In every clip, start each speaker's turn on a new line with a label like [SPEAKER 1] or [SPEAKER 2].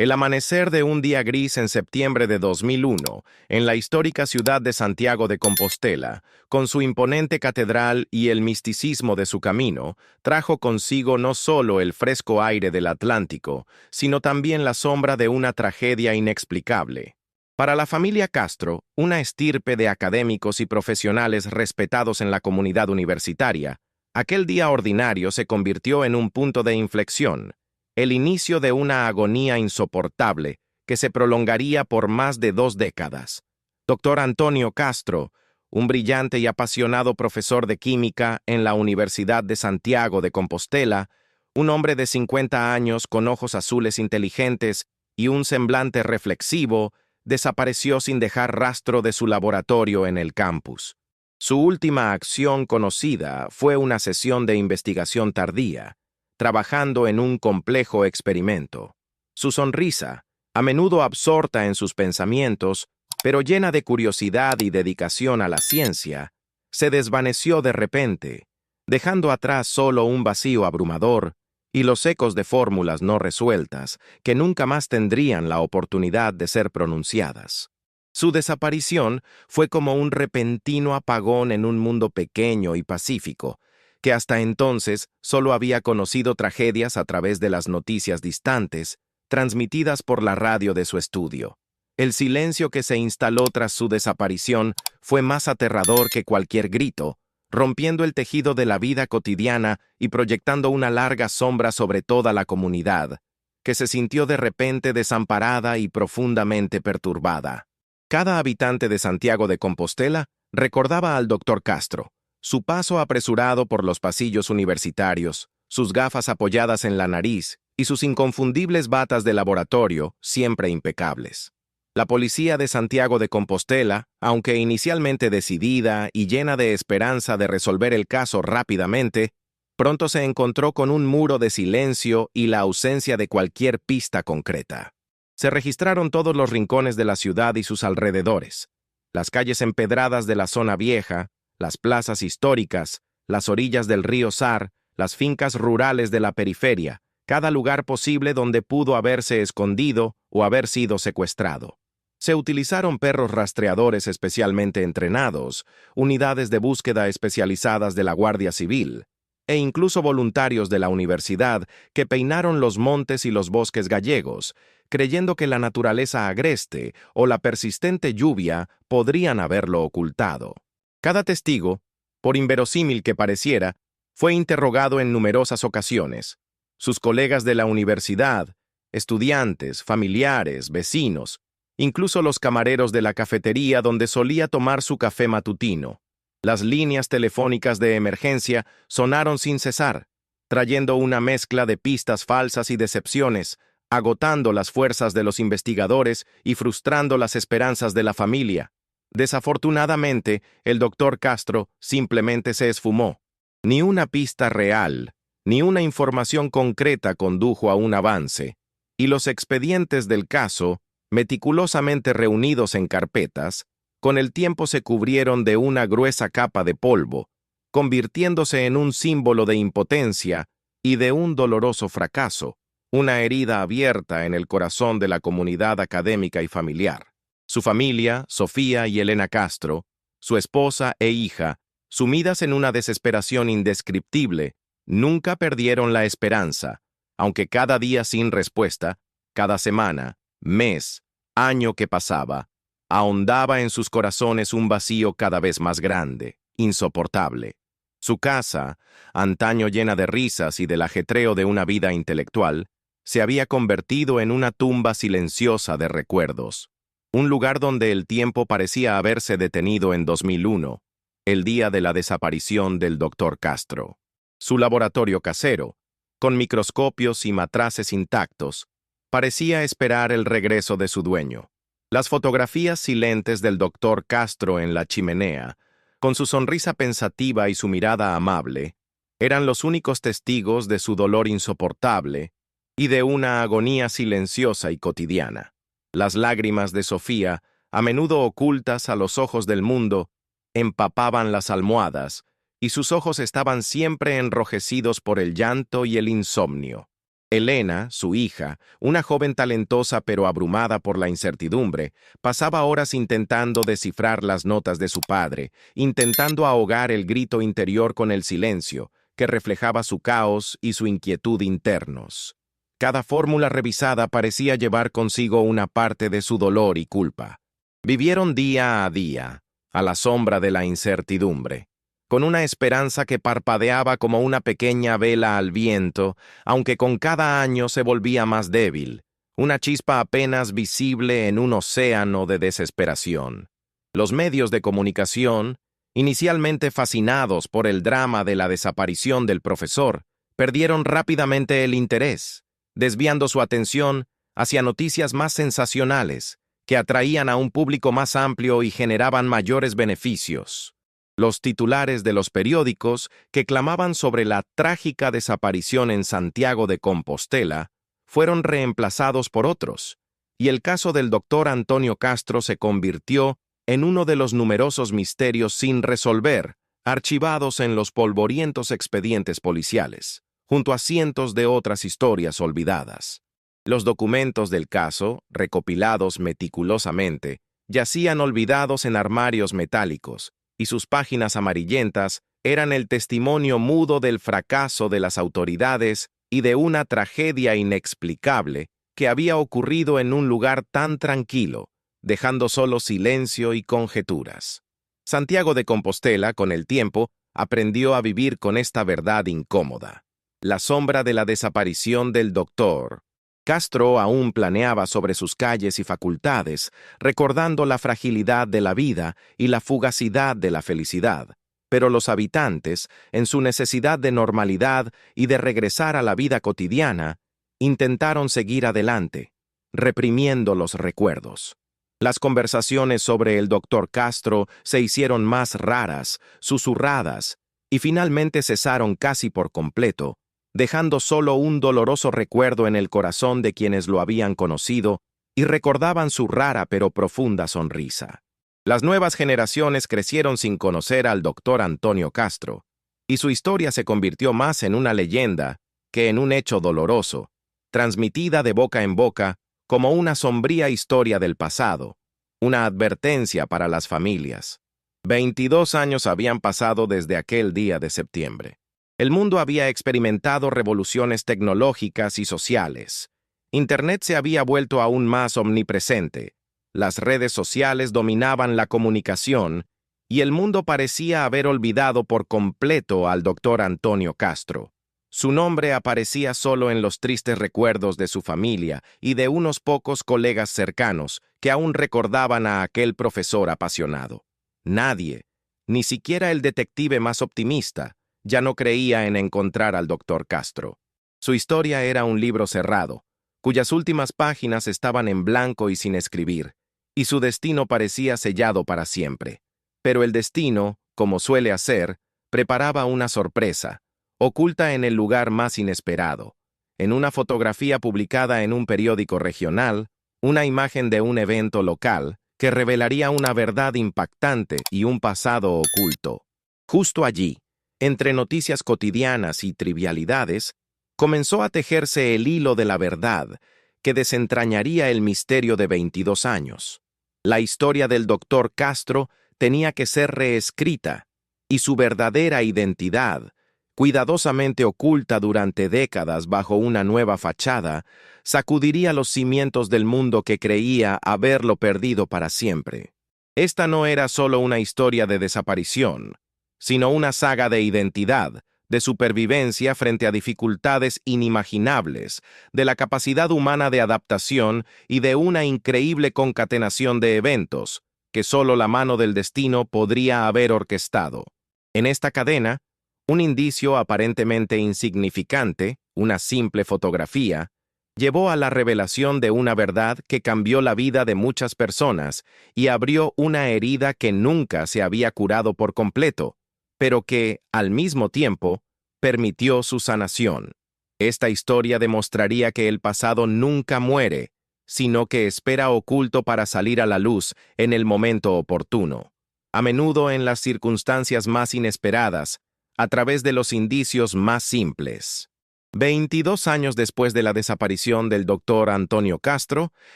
[SPEAKER 1] El amanecer de un día gris en septiembre de 2001, en la histórica ciudad de Santiago de Compostela, con su imponente catedral y el misticismo de su camino, trajo consigo no solo el fresco aire del Atlántico, sino también la sombra de una tragedia inexplicable. Para la familia Castro, una estirpe de académicos y profesionales respetados en la comunidad universitaria, aquel día ordinario se convirtió en un punto de inflexión, el inicio de una agonía insoportable que se prolongaría por más de 2 décadas. Dr. Antonio Castro, un brillante y apasionado profesor de química en la Universidad de Santiago de Compostela, un hombre de 50 años con ojos azules inteligentes y un semblante reflexivo, desapareció sin dejar rastro de su laboratorio en el campus. Su última acción conocida fue una sesión de investigación tardía, trabajando en un complejo experimento. Su sonrisa, a menudo absorta en sus pensamientos, pero llena de curiosidad y dedicación a la ciencia, se desvaneció de repente, dejando atrás solo un vacío abrumador y los ecos de fórmulas no resueltas que nunca más tendrían la oportunidad de ser pronunciadas. Su desaparición fue como un repentino apagón en un mundo pequeño y pacífico, que hasta entonces solo había conocido tragedias a través de las noticias distantes, transmitidas por la radio de su estudio. El silencio que se instaló tras su desaparición fue más aterrador que cualquier grito, rompiendo el tejido de la vida cotidiana y proyectando una larga sombra sobre toda la comunidad, que se sintió de repente desamparada y profundamente perturbada. Cada habitante de Santiago de Compostela recordaba al Dr. Castro, su paso apresurado por los pasillos universitarios, sus gafas apoyadas en la nariz y sus inconfundibles batas de laboratorio siempre impecables. La policía de Santiago de Compostela, aunque inicialmente decidida y llena de esperanza de resolver el caso rápidamente, pronto se encontró con un muro de silencio y la ausencia de cualquier pista concreta. Se registraron todos los rincones de la ciudad y sus alrededores, las calles empedradas de la zona vieja, las plazas históricas, las orillas del río Sar, las fincas rurales de la periferia, cada lugar posible donde pudo haberse escondido o haber sido secuestrado. Se utilizaron perros rastreadores especialmente entrenados, unidades de búsqueda especializadas de la Guardia Civil, e incluso voluntarios de la universidad que peinaron los montes y los bosques gallegos, creyendo que la naturaleza agreste o la persistente lluvia podrían haberlo ocultado. Cada testigo, por inverosímil que pareciera, fue interrogado en numerosas ocasiones. Sus colegas de la universidad, estudiantes, familiares, vecinos, incluso los camareros de la cafetería donde solía tomar su café matutino. Las líneas telefónicas de emergencia sonaron sin cesar, trayendo una mezcla de pistas falsas y decepciones, agotando las fuerzas de los investigadores y frustrando las esperanzas de la familia. Desafortunadamente, el Dr. Castro simplemente se esfumó. Ni una pista real, ni una información concreta condujo a un avance, y los expedientes del caso, meticulosamente reunidos en carpetas, con el tiempo se cubrieron de una gruesa capa de polvo, convirtiéndose en un símbolo de impotencia y de un doloroso fracaso, una herida abierta en el corazón de la comunidad académica y familiar. Su familia, Sofía y Elena Castro, su esposa e hija, sumidas en una desesperación indescriptible, nunca perdieron la esperanza, aunque cada día sin respuesta, cada semana, mes, año que pasaba, ahondaba en sus corazones un vacío cada vez más grande, insoportable. Su casa, antaño llena de risas y del ajetreo de una vida intelectual, se había convertido en una tumba silenciosa de recuerdos. Un lugar donde el tiempo parecía haberse detenido en 2001, el día de la desaparición del Dr. Castro. Su laboratorio casero, con microscopios y matraces intactos, parecía esperar el regreso de su dueño. Las fotografías silentes del Dr. Castro en la chimenea, con su sonrisa pensativa y su mirada amable, eran los únicos testigos de su dolor insoportable y de una agonía silenciosa y cotidiana. Las lágrimas de Sofía, a menudo ocultas a los ojos del mundo, empapaban las almohadas, y sus ojos estaban siempre enrojecidos por el llanto y el insomnio. Elena, su hija, una joven talentosa pero abrumada por la incertidumbre, pasaba horas intentando descifrar las notas de su padre, intentando ahogar el grito interior con el silencio, que reflejaba su caos y su inquietud internos. Cada fórmula revisada parecía llevar consigo una parte de su dolor y culpa. Vivieron día a día, a la sombra de la incertidumbre, con una esperanza que parpadeaba como una pequeña vela al viento, aunque con cada año se volvía más débil, una chispa apenas visible en un océano de desesperación. Los medios de comunicación, inicialmente fascinados por el drama de la desaparición del profesor, perdieron rápidamente el interés, desviando su atención hacia noticias más sensacionales, que atraían a un público más amplio y generaban mayores beneficios. Los titulares de los periódicos que clamaban sobre la trágica desaparición en Santiago de Compostela fueron reemplazados por otros, y el caso del doctor Antonio Castro se convirtió en uno de los numerosos misterios sin resolver, archivados en los polvorientos expedientes policiales, junto a cientos de otras historias olvidadas. Los documentos del caso, recopilados meticulosamente, yacían olvidados en armarios metálicos, y sus páginas amarillentas eran el testimonio mudo del fracaso de las autoridades y de una tragedia inexplicable que había ocurrido en un lugar tan tranquilo, dejando solo silencio y conjeturas. Santiago de Compostela, con el tiempo, aprendió a vivir con esta verdad incómoda. La sombra de la desaparición del doctor Castro aún planeaba sobre sus calles y facultades, recordando la fragilidad de la vida y la fugacidad de la felicidad. Pero los habitantes, en su necesidad de normalidad y de regresar a la vida cotidiana, intentaron seguir adelante, reprimiendo los recuerdos. Las conversaciones sobre el doctor Castro se hicieron más raras, susurradas, y finalmente cesaron casi por completo, dejando solo un doloroso recuerdo en el corazón de quienes lo habían conocido y recordaban su rara pero profunda sonrisa. Las nuevas generaciones crecieron sin conocer al doctor Antonio Castro, y su historia se convirtió más en una leyenda que en un hecho doloroso, transmitida de boca en boca como una sombría historia del pasado, una advertencia para las familias. 22 años habían pasado desde aquel día de septiembre. El mundo había experimentado revoluciones tecnológicas y sociales. Internet se había vuelto aún más omnipresente. Las redes sociales dominaban la comunicación y el mundo parecía haber olvidado por completo al doctor Antonio Castro. Su nombre aparecía solo en los tristes recuerdos de su familia y de unos pocos colegas cercanos que aún recordaban a aquel profesor apasionado. Nadie, ni siquiera el detective más optimista, ya no creía en encontrar al doctor Castro. Su historia era un libro cerrado, cuyas últimas páginas estaban en blanco y sin escribir, y su destino parecía sellado para siempre. Pero el destino, como suele hacer, preparaba una sorpresa, oculta en el lugar más inesperado. En una fotografía publicada en un periódico regional, una imagen de un evento local que revelaría una verdad impactante y un pasado oculto. Justo allí, entre noticias cotidianas y trivialidades, comenzó a tejerse el hilo de la verdad que desentrañaría el misterio de 22 años. La historia del doctor Castro tenía que ser reescrita, y su verdadera identidad, cuidadosamente oculta durante décadas bajo una nueva fachada, sacudiría los cimientos del mundo que creía haberlo perdido para siempre. Esta no era solo una historia de desaparición, sino una saga de identidad, de supervivencia frente a dificultades inimaginables, de la capacidad humana de adaptación y de una increíble concatenación de eventos que solo la mano del destino podría haber orquestado. En esta cadena, un indicio aparentemente insignificante, una simple fotografía, llevó a la revelación de una verdad que cambió la vida de muchas personas y abrió una herida que nunca se había curado por completo, pero que, al mismo tiempo, permitió su sanación. Esta historia demostraría que el pasado nunca muere, sino que espera oculto para salir a la luz en el momento oportuno, a menudo en las circunstancias más inesperadas, a través de los indicios más simples. 22 años después de la desaparición del doctor Antonio Castro,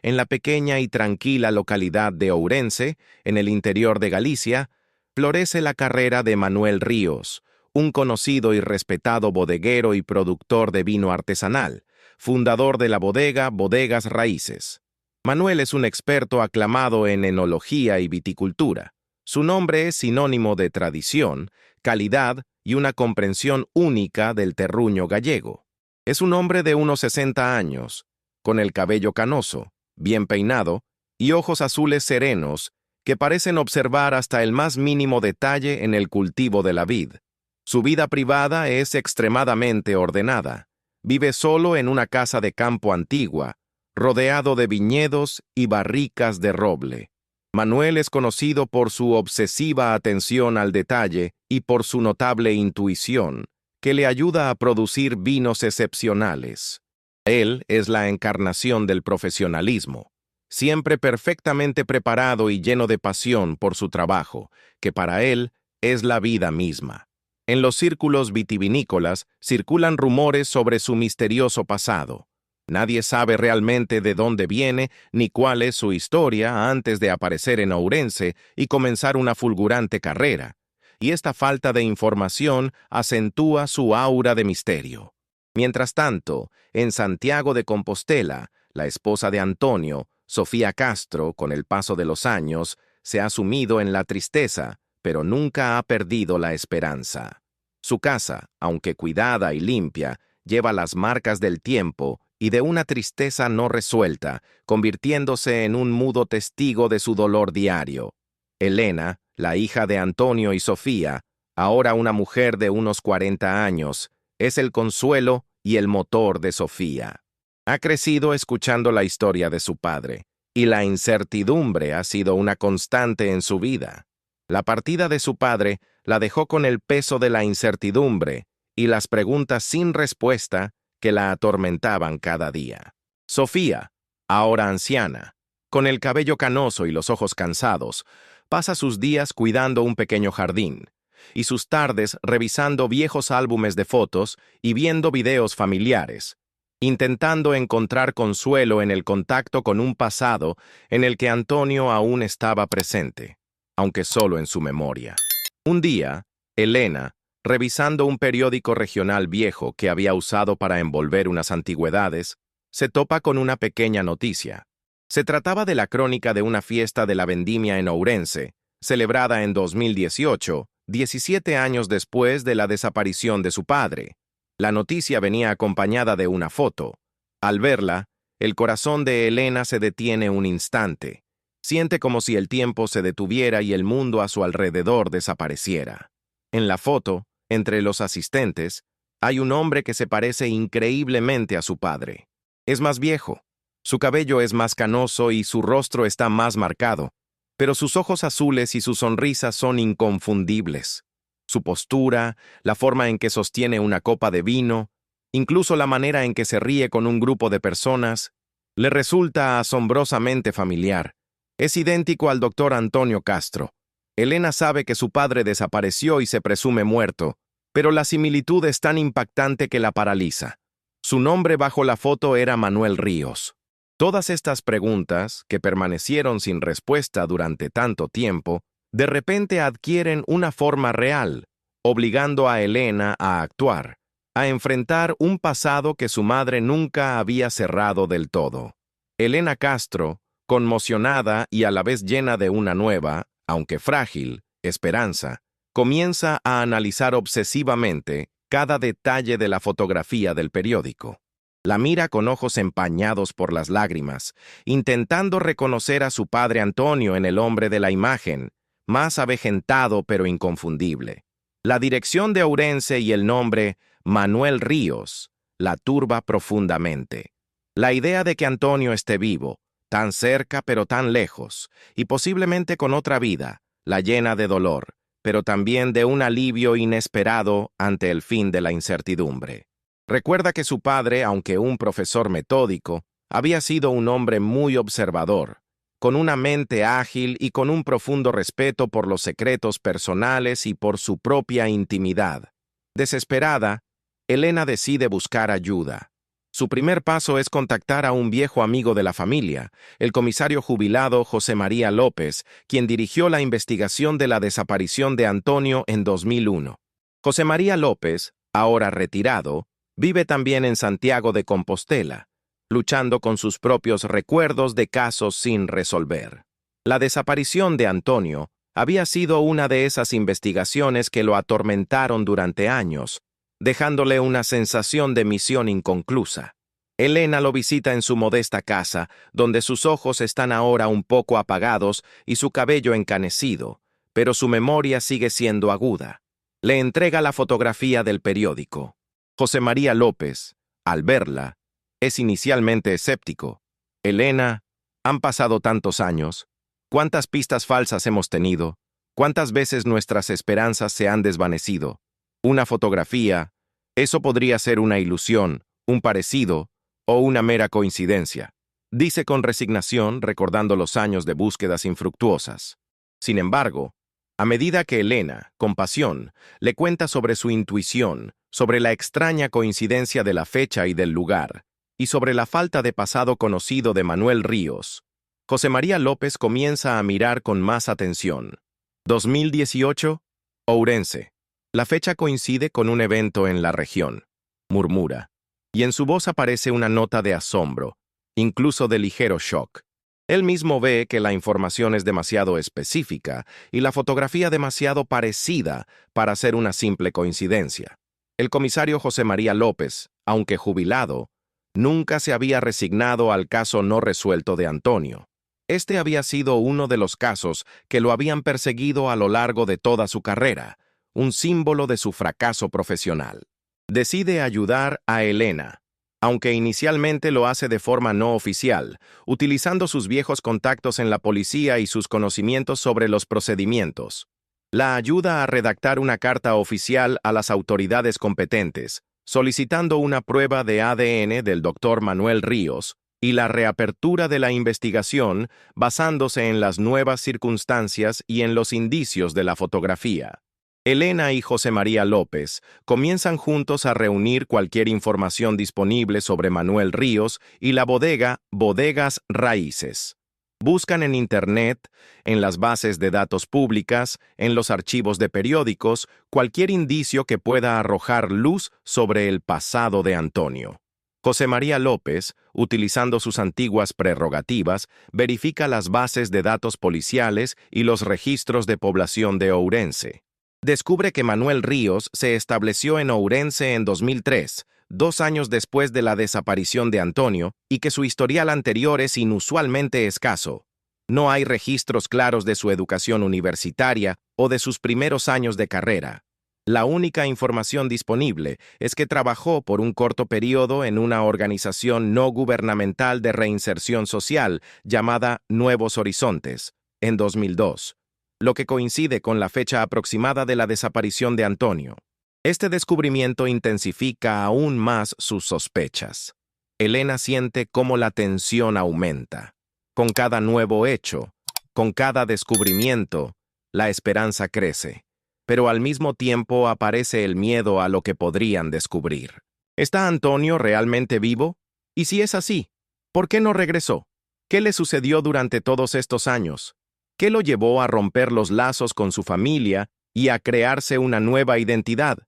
[SPEAKER 1] en la pequeña y tranquila localidad de Ourense, en el interior de Galicia, florece la carrera de Manuel Ríos, un conocido y respetado bodeguero y productor de vino artesanal, fundador de la bodega Bodegas Raíces. Manuel es un experto aclamado en enología y viticultura. Su nombre es sinónimo de tradición, calidad y una comprensión única del terruño gallego. Es un hombre de unos 60 años, con el cabello canoso, bien peinado y ojos azules serenos que parecen observar hasta el más mínimo detalle en el cultivo de la vid. Su vida privada es extremadamente ordenada. Vive solo en una casa de campo antigua, rodeado de viñedos y barricas de roble. Manuel es conocido por su obsesiva atención al detalle y por su notable intuición, que le ayuda a producir vinos excepcionales. Él es la encarnación del profesionalismo, siempre perfectamente preparado y lleno de pasión por su trabajo, que para él es la vida misma. En los círculos vitivinícolas circulan rumores sobre su misterioso pasado. Nadie sabe realmente de dónde viene ni cuál es su historia antes de aparecer en Ourense y comenzar una fulgurante carrera, y esta falta de información acentúa su aura de misterio. Mientras tanto, en Santiago de Compostela, la esposa de Antonio, Sofía Castro, con el paso de los años, se ha sumido en la tristeza, pero nunca ha perdido la esperanza. Su casa, aunque cuidada y limpia, lleva las marcas del tiempo y de una tristeza no resuelta, convirtiéndose en un mudo testigo de su dolor diario. Elena, la hija de Antonio y Sofía, ahora una mujer de unos 40 años, es el consuelo y el motor de Sofía. Ha crecido escuchando la historia de su padre, y la incertidumbre ha sido una constante en su vida. La partida de su padre la dejó con el peso de la incertidumbre y las preguntas sin respuesta que la atormentaban cada día. Sofía, ahora anciana, con el cabello canoso y los ojos cansados, pasa sus días cuidando un pequeño jardín, y sus tardes revisando viejos álbumes de fotos y viendo videos familiares, intentando encontrar consuelo en el contacto con un pasado en el que Antonio aún estaba presente, aunque solo en su memoria. Un día, Elena, revisando un periódico regional viejo que había usado para envolver unas antigüedades, se topa con una pequeña noticia. Se trataba de la crónica de una fiesta de la vendimia en Ourense, celebrada en 2018, 17 años después de la desaparición de su padre. La noticia venía acompañada de una foto. Al verla, el corazón de Elena se detiene un instante. Siente como si el tiempo se detuviera y el mundo a su alrededor desapareciera. En la foto, entre los asistentes, hay un hombre que se parece increíblemente a su padre. Es más viejo, su cabello es más canoso y su rostro está más marcado, pero sus ojos azules y su sonrisa son inconfundibles. Su postura, la forma en que sostiene una copa de vino, incluso la manera en que se ríe con un grupo de personas, le resulta asombrosamente familiar. Es idéntico al doctor Antonio Castro. Elena sabe que su padre desapareció y se presume muerto, pero la similitud es tan impactante que la paraliza. Su nombre bajo la foto era Manuel Ríos. Todas estas preguntas, que permanecieron sin respuesta durante tanto tiempo, de repente adquieren una forma real, obligando a Elena a actuar, a enfrentar un pasado que su madre nunca había cerrado del todo. Elena Castro, conmocionada y a la vez llena de una nueva, aunque frágil, esperanza, comienza a analizar obsesivamente cada detalle de la fotografía del periódico. La mira con ojos empañados por las lágrimas, intentando reconocer a su padre Antonio en el hombre de la imagen, más avejentado pero inconfundible. La dirección de Ourense y el nombre Manuel Ríos la turba profundamente. La idea de que Antonio esté vivo, tan cerca pero tan lejos, y posiblemente con otra vida, la llena de dolor, pero también de un alivio inesperado ante el fin de la incertidumbre. Recuerda que su padre, aunque un profesor metódico, había sido un hombre muy observador, con una mente ágil y con un profundo respeto por los secretos personales y por su propia intimidad. Desesperada, Elena decide buscar ayuda. Su primer paso es contactar a un viejo amigo de la familia, el comisario jubilado José María López, quien dirigió la investigación de la desaparición de Antonio en 2001. José María López, ahora retirado, vive también en Santiago de Compostela, luchando con sus propios recuerdos de casos sin resolver. La desaparición de Antonio había sido una de esas investigaciones que lo atormentaron durante años, dejándole una sensación de misión inconclusa. Elena lo visita en su modesta casa, donde sus ojos están ahora un poco apagados y su cabello encanecido, pero su memoria sigue siendo aguda. Le entrega la fotografía del periódico. José María López, al verla, es inicialmente escéptico. Elena, han pasado tantos años. ¿Cuántas pistas falsas hemos tenido? ¿Cuántas veces nuestras esperanzas se han desvanecido? Una fotografía, eso podría ser una ilusión, un parecido o una mera coincidencia, dice con resignación recordando los años de búsquedas infructuosas. Sin embargo, a medida que Elena, con pasión, le cuenta sobre su intuición, sobre la extraña coincidencia de la fecha y del lugar, y sobre la falta de pasado conocido de Manuel Ríos, José María López comienza a mirar con más atención. 2018, Ourense. La fecha coincide con un evento en la región, murmura, y en su voz aparece una nota de asombro, incluso de ligero shock. Él mismo ve que la información es demasiado específica y la fotografía demasiado parecida para ser una simple coincidencia. El comisario José María López, aunque jubilado, nunca se había resignado al caso no resuelto de Antonio. Este había sido uno de los casos que lo habían perseguido a lo largo de toda su carrera, un símbolo de su fracaso profesional. Decide ayudar a Elena, aunque inicialmente lo hace de forma no oficial, utilizando sus viejos contactos en la policía y sus conocimientos sobre los procedimientos. La ayuda a redactar una carta oficial a las autoridades competentes, solicitando una prueba de ADN del doctor Manuel Ríos, y la reapertura de la investigación basándose en las nuevas circunstancias y en los indicios de la fotografía. Elena y José María López comienzan juntos a reunir cualquier información disponible sobre Manuel Ríos y la bodega Bodegas Raíces. Buscan en Internet, en las bases de datos públicas, en los archivos de periódicos, cualquier indicio que pueda arrojar luz sobre el pasado de Antonio. José María López, utilizando sus antiguas prerrogativas, verifica las bases de datos policiales y los registros de población de Ourense. Descubre que Manuel Ríos se estableció en Ourense en 2003, 2 años después de la desaparición de Antonio, y que su historial anterior es inusualmente escaso. No hay registros claros de su educación universitaria o de sus primeros años de carrera. La única información disponible es que trabajó por un corto periodo en una organización no gubernamental de reinserción social llamada Nuevos Horizontes, en 2002. Lo que coincide con la fecha aproximada de la desaparición de Antonio. Este descubrimiento intensifica aún más sus sospechas. Elena siente cómo la tensión aumenta. Con cada nuevo hecho, con cada descubrimiento, la esperanza crece, pero al mismo tiempo aparece el miedo a lo que podrían descubrir. ¿Está Antonio realmente vivo? Y si es así, ¿por qué no regresó? ¿Qué le sucedió durante todos estos años? ¿Qué lo llevó a romper los lazos con su familia y a crearse una nueva identidad?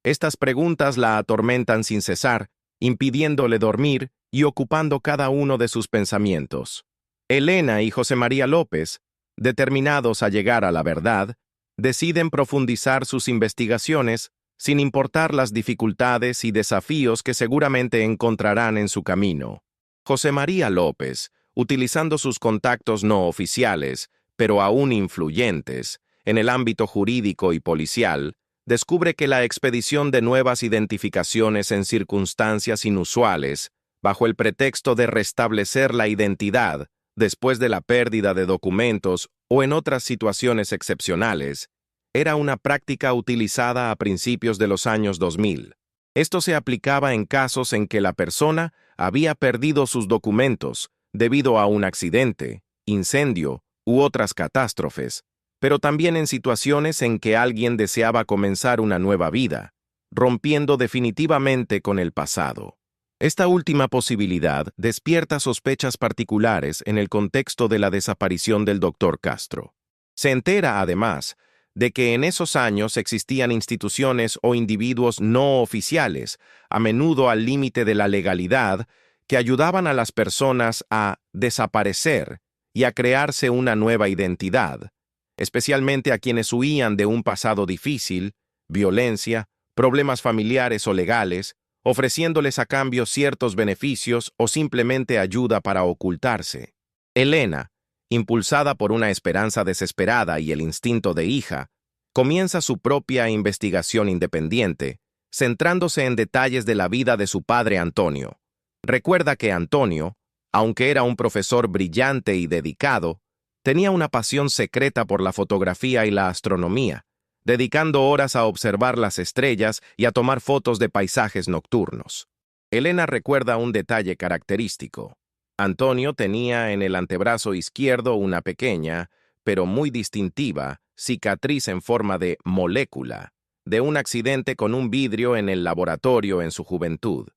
[SPEAKER 1] Estas preguntas la atormentan sin cesar, impidiéndole dormir y ocupando cada uno de sus pensamientos. Elena y José María López, determinados a llegar a la verdad, deciden profundizar sus investigaciones sin importar las dificultades y desafíos que seguramente encontrarán en su camino. José María López, utilizando sus contactos no oficiales, pero aún influyentes, en el ámbito jurídico y policial, descubre que la expedición de nuevas identificaciones en circunstancias inusuales, bajo el pretexto de restablecer la identidad después de la pérdida de documentos o en otras situaciones excepcionales, era una práctica utilizada a principios de los años 2000. Esto se aplicaba en casos en que la persona había perdido sus documentos debido a un accidente, incendio u otras catástrofes, pero también en situaciones en que alguien deseaba comenzar una nueva vida, rompiendo definitivamente con el pasado. Esta última posibilidad despierta sospechas particulares en el contexto de la desaparición del Dr. Castro. Se entera, además, de que en esos años existían instituciones o individuos no oficiales, a menudo al límite de la legalidad, que ayudaban a las personas a desaparecer y a crearse una nueva identidad, especialmente a quienes huían de un pasado difícil, violencia, problemas familiares o legales, ofreciéndoles a cambio ciertos beneficios o simplemente ayuda para ocultarse. Elena, impulsada por una esperanza desesperada y el instinto de hija, comienza su propia investigación independiente, centrándose en detalles de la vida de su padre Antonio. Recuerda que Antonio, aunque era un profesor brillante y dedicado, tenía una pasión secreta por la fotografía y la astronomía, dedicando horas a observar las estrellas y a tomar fotos de paisajes nocturnos. Elena recuerda un detalle característico. Antonio tenía en el antebrazo izquierdo una pequeña, pero muy distintiva, cicatriz en forma de molécula, de un accidente con un vidrio en el laboratorio en su juventud.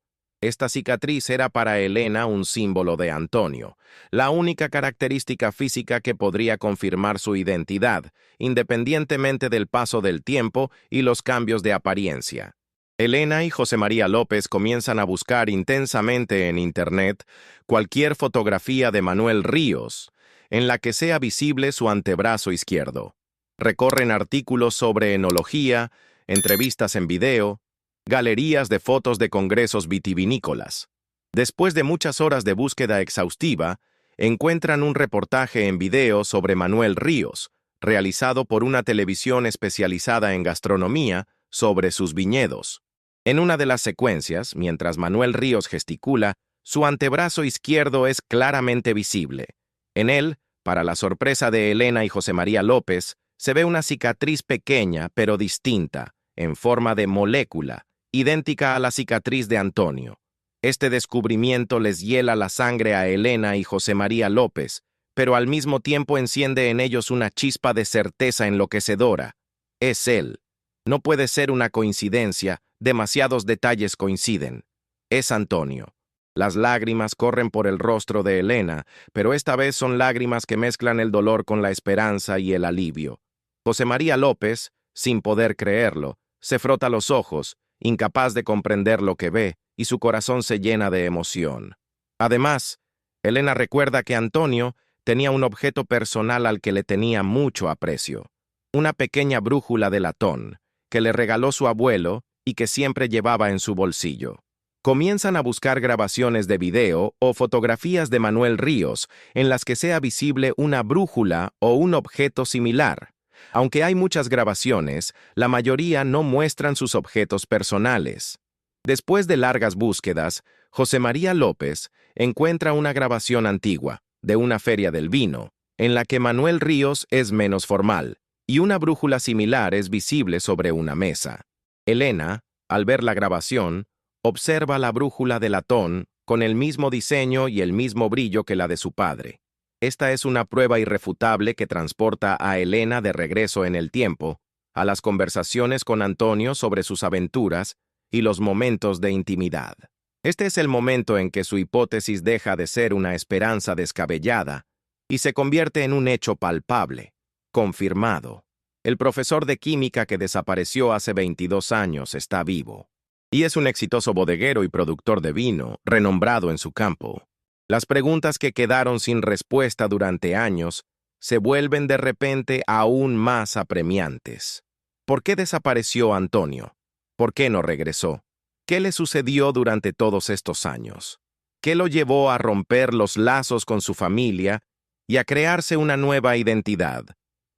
[SPEAKER 1] Esta cicatriz era para Elena un símbolo de Antonio, la única característica física que podría confirmar su identidad, independientemente del paso del tiempo y los cambios de apariencia. Elena y José María López comienzan a buscar intensamente en Internet cualquier fotografía de Manuel Ríos, en la que sea visible su antebrazo izquierdo. Recorren artículos sobre enología, entrevistas en video, galerías de fotos de congresos vitivinícolas. Después de muchas horas de búsqueda exhaustiva, encuentran un reportaje en video sobre Manuel Ríos, realizado por una televisión especializada en gastronomía, sobre sus viñedos. En una de las secuencias, mientras Manuel Ríos gesticula, su antebrazo izquierdo es claramente visible. En él, para la sorpresa de Elena y José María López, se ve una cicatriz pequeña pero distinta, en forma de molécula, idéntica a la cicatriz de Antonio. Este descubrimiento les hiela la sangre a Elena y José María López, pero al mismo tiempo enciende en ellos una chispa de certeza enloquecedora. Es él. No puede ser una coincidencia, demasiados detalles coinciden. Es Antonio. Las lágrimas corren por el rostro de Elena, pero esta vez son lágrimas que mezclan el dolor con la esperanza y el alivio. José María López, sin poder creerlo, se frota los ojos, incapaz de comprender lo que ve, y su corazón se llena de emoción. Además, Elena recuerda que Antonio tenía un objeto personal al que le tenía mucho aprecio, una pequeña brújula de latón, que le regaló su abuelo y que siempre llevaba en su bolsillo. Comienzan a buscar grabaciones de video o fotografías de Manuel Ríos en las que sea visible una brújula o un objeto similar. Aunque hay muchas grabaciones, la mayoría no muestran sus objetos personales. Después de largas búsquedas, José María López encuentra una grabación antigua, de una feria del vino, en la que Manuel Ríos es menos formal, y una brújula similar es visible sobre una mesa. Elena, al ver la grabación, observa la brújula de latón con el mismo diseño y el mismo brillo que la de su padre. Esta es una prueba irrefutable que transporta a Elena de regreso en el tiempo, a las conversaciones con Antonio sobre sus aventuras y los momentos de intimidad. Este es el momento en que su hipótesis deja de ser una esperanza descabellada y se convierte en un hecho palpable, confirmado. El profesor de química que desapareció hace 22 años está vivo. Y es un exitoso bodeguero y productor de vino, renombrado en su campo. Las preguntas que quedaron sin respuesta durante años se vuelven de repente aún más apremiantes. ¿Por qué desapareció Antonio? ¿Por qué no regresó? ¿Qué le sucedió durante todos estos años? ¿Qué lo llevó a romper los lazos con su familia y a crearse una nueva identidad,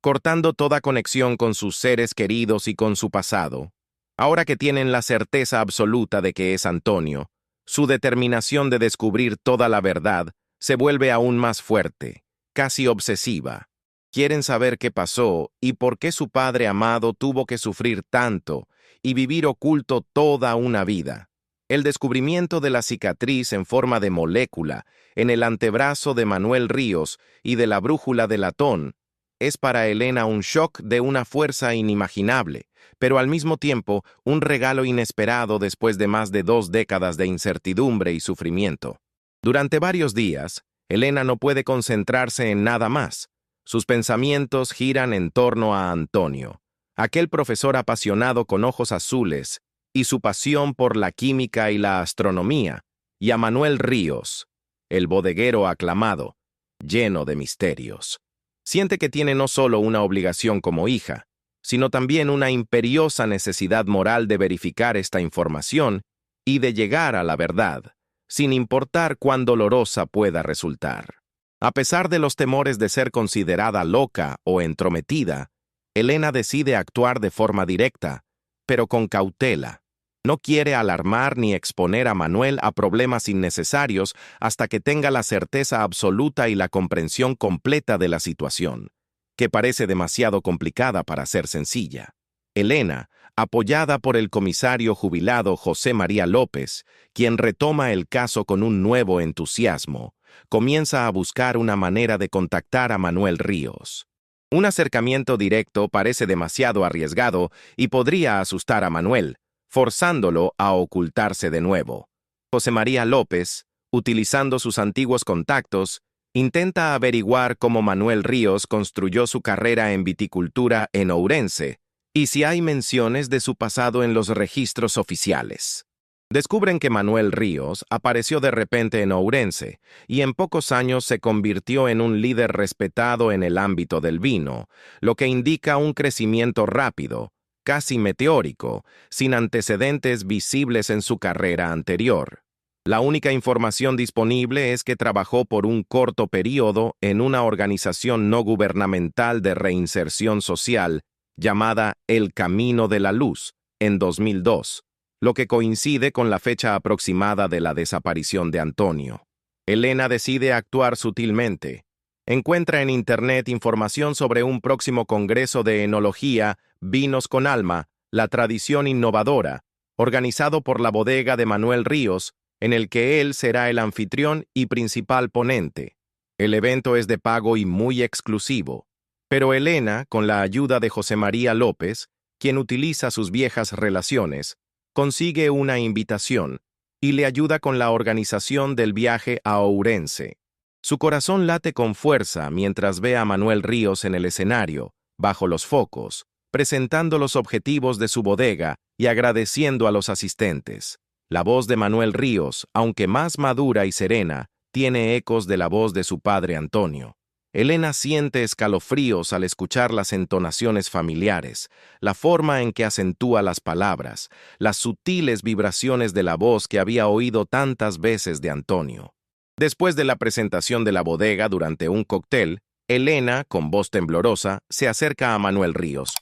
[SPEAKER 1] cortando toda conexión con sus seres queridos y con su pasado? Ahora que tienen la certeza absoluta de que es Antonio, su determinación de descubrir toda la verdad se vuelve aún más fuerte, casi obsesiva. Quieren saber qué pasó y por qué su padre amado tuvo que sufrir tanto y vivir oculto toda una vida. El descubrimiento de la cicatriz en forma de molécula en el antebrazo de Manuel Ríos y de la brújula de latón es para Elena un shock de una fuerza inimaginable, pero al mismo tiempo un regalo inesperado después de más de 2 décadas de incertidumbre y sufrimiento. Durante varios días, Elena no puede concentrarse en nada más. Sus pensamientos giran en torno a Antonio, aquel profesor apasionado con ojos azules, y su pasión por la química y la astronomía, y a Manuel Ríos, el bodeguero aclamado, lleno de misterios. Siente que tiene no solo una obligación como hija, sino también una imperiosa necesidad moral de verificar esta información y de llegar a la verdad, sin importar cuán dolorosa pueda resultar. A pesar de los temores de ser considerada loca o entrometida, Elena decide actuar de forma directa, pero con cautela. No quiere alarmar ni exponer a Manuel a problemas innecesarios hasta que tenga la certeza absoluta y la comprensión completa de la situación, que parece demasiado complicada para ser sencilla. Elena, apoyada por el comisario jubilado José María López, quien retoma el caso con un nuevo entusiasmo, comienza a buscar una manera de contactar a Manuel Ríos. Un acercamiento directo parece demasiado arriesgado y podría asustar a Manuel, forzándolo a ocultarse de nuevo. José María López, utilizando sus antiguos contactos, intenta averiguar cómo Manuel Ríos construyó su carrera en viticultura en Ourense y si hay menciones de su pasado en los registros oficiales. Descubren que Manuel Ríos apareció de repente en Ourense y en pocos años se convirtió en un líder respetado en el ámbito del vino, lo que indica un crecimiento rápido, casi meteórico, sin antecedentes visibles en su carrera anterior. La única información disponible es que trabajó por un corto periodo en una organización no gubernamental de reinserción social llamada El Camino de la Luz, en 2002, lo que coincide con la fecha aproximada de la desaparición de Antonio. Elena decide actuar sutilmente. Encuentra en Internet información sobre un próximo congreso de enología, Vinos con Alma, la tradición innovadora, organizado por la bodega de Manuel Ríos, en el que él será el anfitrión y principal ponente. El evento es de pago y muy exclusivo, pero Elena, con la ayuda de José María López, quien utiliza sus viejas relaciones, consigue una invitación y le ayuda con la organización del viaje a Ourense. Su corazón late con fuerza mientras ve a Manuel Ríos en el escenario, bajo los focos, presentando los objetivos de su bodega y agradeciendo a los asistentes. La voz de Manuel Ríos, aunque más madura y serena, tiene ecos de la voz de su padre Antonio. Elena siente escalofríos al escuchar las entonaciones familiares, la forma en que acentúa las palabras, las sutiles vibraciones de la voz que había oído tantas veces de Antonio. Después de la presentación de la bodega durante un cóctel, Elena, con voz temblorosa, se acerca a Manuel Ríos.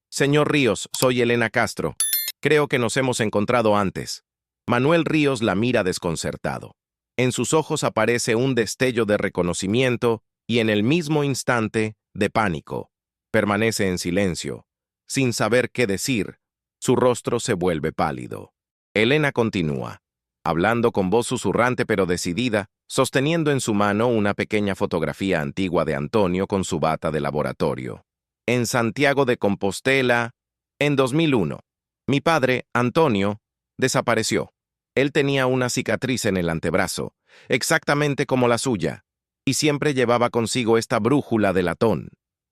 [SPEAKER 1] «Señor Ríos, soy Elena Castro. Creo que nos hemos encontrado antes». Manuel Ríos la mira desconcertado. En sus ojos aparece un destello de reconocimiento y en el mismo instante, de pánico. Permanece en silencio, sin saber qué decir. Su rostro se vuelve pálido. Elena continúa, hablando con voz susurrante pero decidida, sosteniendo en su mano una pequeña fotografía antigua de Antonio con su bata de laboratorio. En Santiago de Compostela, en 2001, mi padre, Antonio, desapareció. Él tenía una cicatriz en el antebrazo, exactamente como la suya, y siempre llevaba consigo esta brújula de latón.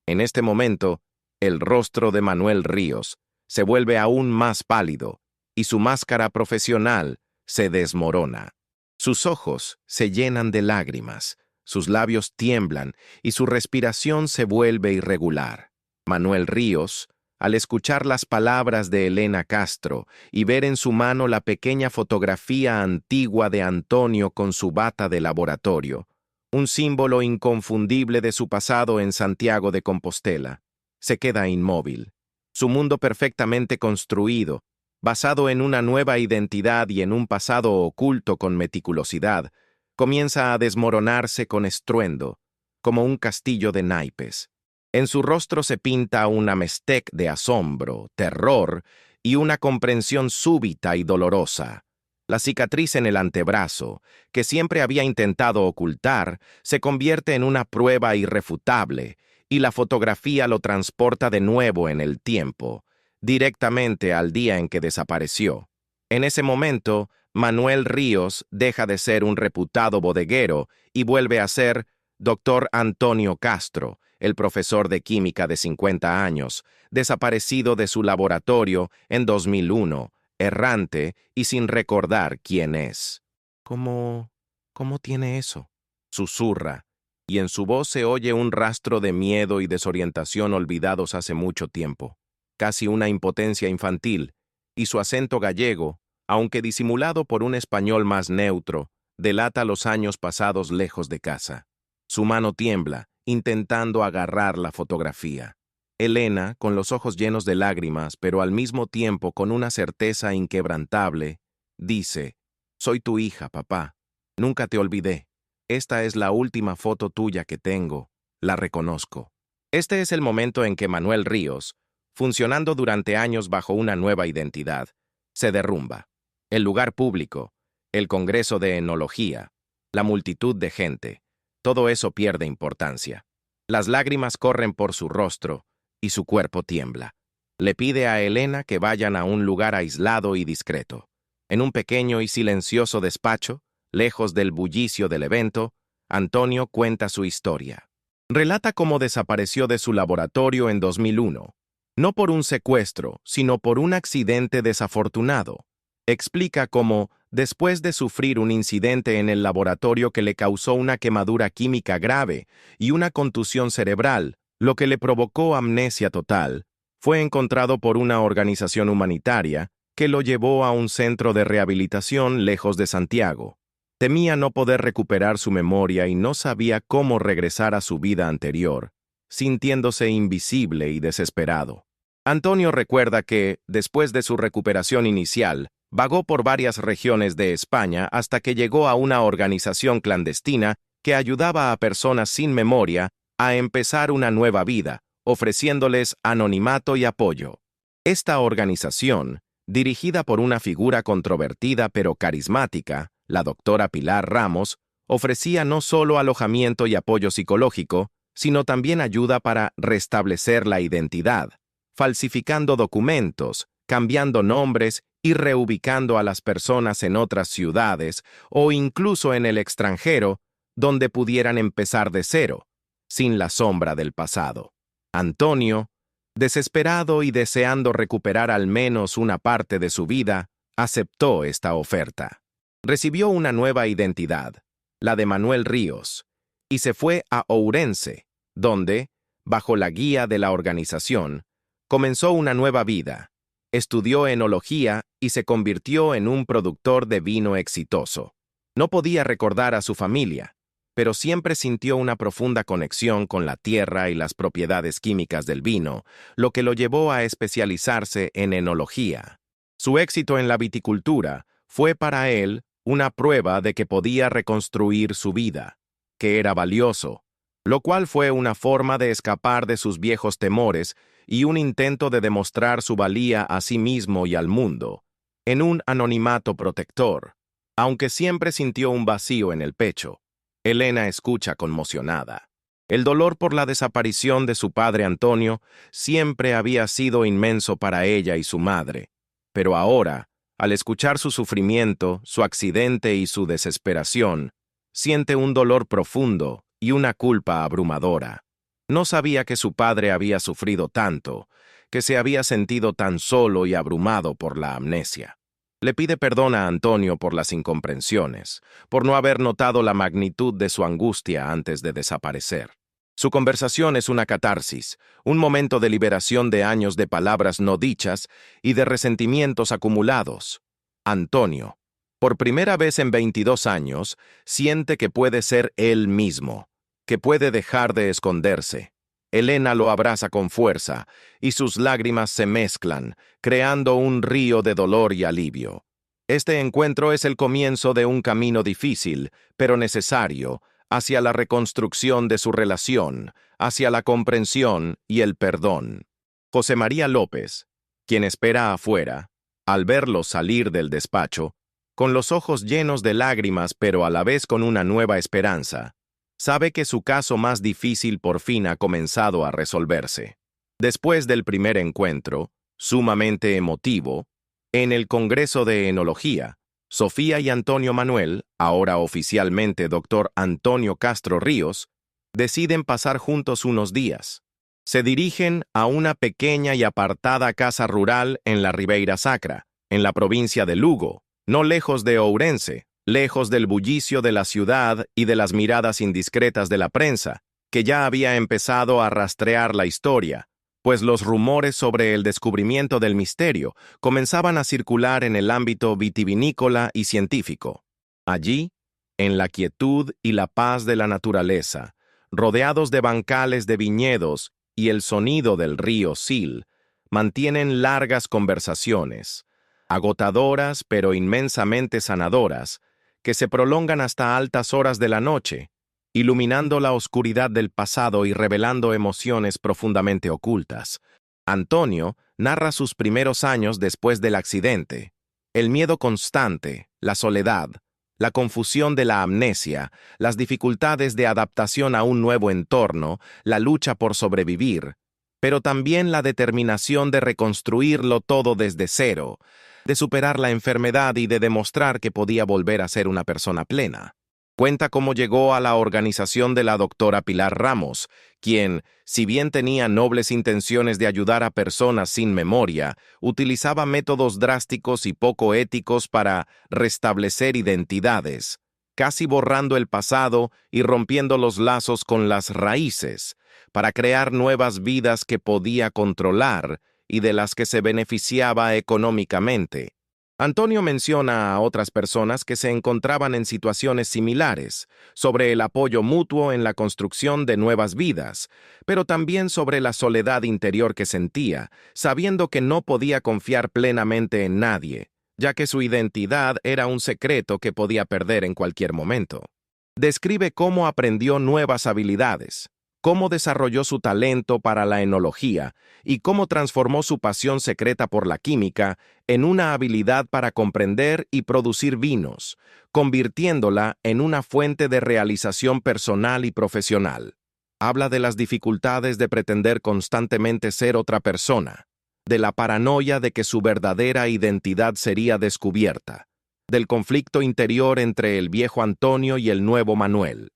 [SPEAKER 1] En este momento, el rostro de Manuel Ríos se vuelve aún más pálido, y su máscara profesional se desmorona. Sus ojos se llenan de lágrimas, sus labios tiemblan y su respiración se vuelve irregular. Manuel Ríos, al escuchar las palabras de Elena Castro y ver en su mano la pequeña fotografía antigua de Antonio con su bata de laboratorio, un símbolo inconfundible de su pasado en Santiago de Compostela, se queda inmóvil. Su mundo perfectamente construido, basado en una nueva identidad y en un pasado oculto con meticulosidad, comienza a desmoronarse con estruendo, como un castillo de naipes. En su rostro se pinta una mestec de asombro, terror y una comprensión súbita y dolorosa. La cicatriz en el antebrazo, que siempre había intentado ocultar, se convierte en una prueba irrefutable, y la fotografía lo transporta de nuevo en el tiempo, directamente al día en que desapareció. En ese momento, Manuel Ríos deja de ser un reputado bodeguero y vuelve a ser Dr. Antonio Castro, el profesor de química de 50 años, desaparecido de su laboratorio en 2001, errante y sin recordar quién es. ¿Cómo tiene eso? Susurra, y en su voz se oye un rastro de miedo y desorientación olvidados hace mucho tiempo, casi una impotencia infantil, y su acento gallego, aunque disimulado por un español más neutro, delata los años pasados lejos de casa. Su mano tiembla, intentando agarrar la fotografía. Elena, con los ojos llenos de lágrimas, pero al mismo tiempo con una certeza inquebrantable, dice: «Soy tu hija, papá. Nunca te olvidé. Esta es la última foto tuya que tengo. La reconozco». Este es el momento en que Manuel Ríos, funcionando durante años bajo una nueva identidad, se derrumba. El lugar público, el Congreso de Enología, la multitud de gente, todo eso pierde importancia. Las lágrimas corren por su rostro y su cuerpo tiembla. Le pide a Elena que vayan a un lugar aislado y discreto. En un pequeño y silencioso despacho, lejos del bullicio del evento, Antonio cuenta su historia. Relata cómo desapareció de su laboratorio en 2001, no por un secuestro, sino por un accidente desafortunado. Explica cómo, después de sufrir un incidente en el laboratorio que le causó una quemadura química grave y una contusión cerebral, lo que le provocó amnesia total, fue encontrado por una organización humanitaria que lo llevó a un centro de rehabilitación lejos de Santiago. Temía no poder recuperar su memoria y no sabía cómo regresar a su vida anterior, sintiéndose invisible y desesperado. Antonio recuerda que, después de su recuperación inicial, vagó por varias regiones de España hasta que llegó a una organización clandestina que ayudaba a personas sin memoria a empezar una nueva vida, ofreciéndoles anonimato y apoyo. Esta organización, dirigida por una figura controvertida pero carismática, la doctora Pilar Ramos, ofrecía no solo alojamiento y apoyo psicológico, sino también ayuda para restablecer la identidad, falsificando documentos, cambiando nombres y reubicando a las personas en otras ciudades o incluso en el extranjero, donde pudieran empezar de cero, sin la sombra del pasado. Antonio, desesperado y deseando recuperar al menos una parte de su vida, aceptó esta oferta. Recibió una nueva identidad, la de Manuel Ríos, y se fue a Ourense, donde, bajo la guía de la organización, comenzó una nueva vida. Estudió enología y se convirtió en un productor de vino exitoso. No podía recordar a su familia, pero siempre sintió una profunda conexión con la tierra y las propiedades químicas del vino, lo que lo llevó a especializarse en enología. Su éxito en la viticultura fue para él una prueba de que podía reconstruir su vida, que era valioso, lo cual fue una forma de escapar de sus viejos temores y un intento de demostrar su valía a sí mismo y al mundo, en un anonimato protector, aunque siempre sintió un vacío en el pecho. Elena escucha conmocionada. El dolor por la desaparición de su padre Antonio siempre había sido inmenso para ella y su madre, pero ahora, al escuchar su sufrimiento, su accidente y su desesperación, siente un dolor profundo y una culpa abrumadora. No sabía que su padre había sufrido tanto, que se había sentido tan solo y abrumado por la amnesia. Le pide perdón a Antonio por las incomprensiones, por no haber notado la magnitud de su angustia antes de desaparecer. Su conversación es una catarsis, un momento de liberación de años de palabras no dichas y de resentimientos acumulados. Antonio, por primera vez en 22 años, siente que puede ser él mismo, que puede dejar de esconderse. Elena lo abraza con fuerza, y sus lágrimas se mezclan, creando un río de dolor y alivio. Este encuentro es el comienzo de un camino difícil, pero necesario, hacia la reconstrucción de su relación, hacia la comprensión y el perdón. José María López, quien espera afuera, al verlo salir del despacho, con los ojos llenos de lágrimas pero a la vez con una nueva esperanza, sabe que su caso más difícil por fin ha comenzado a resolverse. Después del primer encuentro, sumamente emotivo, en el Congreso de Enología, Sofía y Antonio Manuel, ahora oficialmente Dr. Antonio Castro Ríos, deciden pasar juntos unos días. Se dirigen a una pequeña y apartada casa rural en la Ribeira Sacra, en la provincia de Lugo, no lejos de Ourense, lejos del bullicio de la ciudad y de las miradas indiscretas de la prensa, que ya había empezado a rastrear la historia, pues los rumores sobre el descubrimiento del misterio comenzaban a circular en el ámbito vitivinícola y científico. Allí, en la quietud y la paz de la naturaleza, rodeados de bancales de viñedos y el sonido del río Sil, mantienen largas conversaciones, agotadoras pero inmensamente sanadoras, que se prolongan hasta altas horas de la noche, iluminando la oscuridad del pasado y revelando emociones profundamente ocultas. Antonio narra sus primeros años después del accidente, el miedo constante, la soledad, la confusión de la amnesia, las dificultades de adaptación a un nuevo entorno, la lucha por sobrevivir, pero también la determinación de reconstruirlo todo desde cero, de superar la enfermedad y de demostrar que podía volver a ser una persona plena. Cuenta cómo llegó a la organización de la doctora Pilar Ramos, quien, si bien tenía nobles intenciones de ayudar a personas sin memoria, utilizaba métodos drásticos y poco éticos para restablecer identidades, casi borrando el pasado y rompiendo los lazos con las raíces, para crear nuevas vidas que podía controlar y de las que se beneficiaba económicamente. Antonio menciona a otras personas que se encontraban en situaciones similares, sobre el apoyo mutuo en la construcción de nuevas vidas, pero también sobre la soledad interior que sentía, sabiendo que no podía confiar plenamente en nadie, ya que su identidad era un secreto que podía perder en cualquier momento. Describe cómo aprendió nuevas habilidades, cómo desarrolló su talento para la enología y cómo transformó su pasión secreta por la química en una habilidad para comprender y producir vinos, convirtiéndola en una fuente de realización personal y profesional. Habla de las dificultades de pretender constantemente ser otra persona, de la paranoia de que su verdadera identidad sería descubierta, del conflicto interior entre el viejo Antonio y el nuevo Manuel.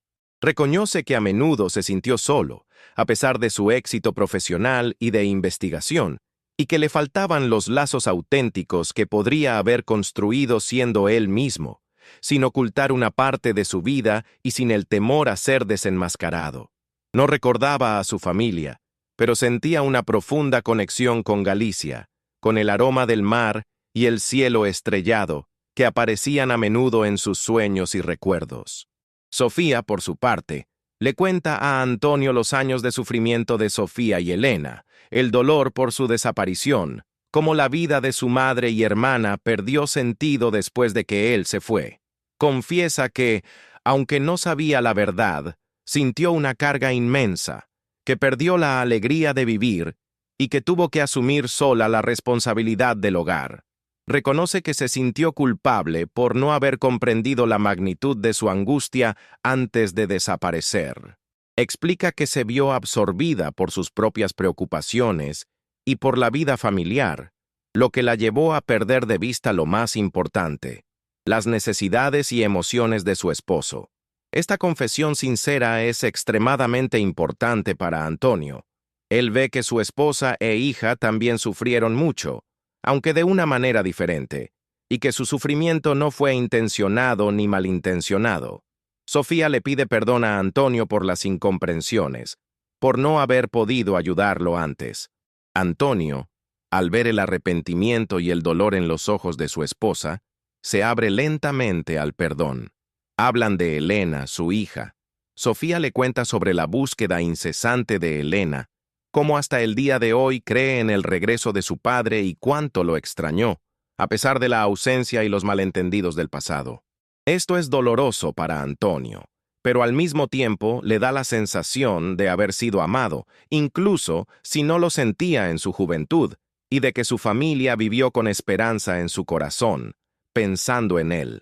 [SPEAKER 1] Reconoce que a menudo se sintió solo, a pesar de su éxito profesional y de investigación, y que le faltaban los lazos auténticos que podría haber construido siendo él mismo, sin ocultar una parte de su vida y sin el temor a ser desenmascarado. No recordaba a su familia, pero sentía una profunda conexión con Galicia, con el aroma del mar y el cielo estrellado, que aparecían a menudo en sus sueños y recuerdos. Sofía, por su parte, le cuenta a Antonio los años de sufrimiento de Sofía y Elena, el dolor por su desaparición, cómo la vida de su madre y hermana perdió sentido después de que él se fue. Confiesa que, aunque no sabía la verdad, sintió una carga inmensa, que perdió la alegría de vivir y que tuvo que asumir sola la responsabilidad del hogar. Reconoce que se sintió culpable por no haber comprendido la magnitud de su angustia antes de desaparecer. Explica que se vio absorbida por sus propias preocupaciones y por la vida familiar, lo que la llevó a perder de vista lo más importante, las necesidades y emociones de su esposo. Esta confesión sincera es extremadamente importante para Antonio. Él ve que su esposa e hija también sufrieron mucho, aunque de una manera diferente, y que su sufrimiento no fue intencionado ni malintencionado. Sofía le pide perdón a Antonio por las incomprensiones, por no haber podido ayudarlo antes. Antonio, al ver el arrepentimiento y el dolor en los ojos de su esposa, se abre lentamente al perdón. Hablan de Elena, su hija. Sofía le cuenta sobre la búsqueda incesante de Elena, cómo hasta el día de hoy cree en el regreso de su padre y cuánto lo extrañó, a pesar de la ausencia y los malentendidos del pasado. Esto es doloroso para Antonio, pero al mismo tiempo le da la sensación de haber sido amado, incluso si no lo sentía en su juventud, y de que su familia vivió con esperanza en su corazón, pensando en él.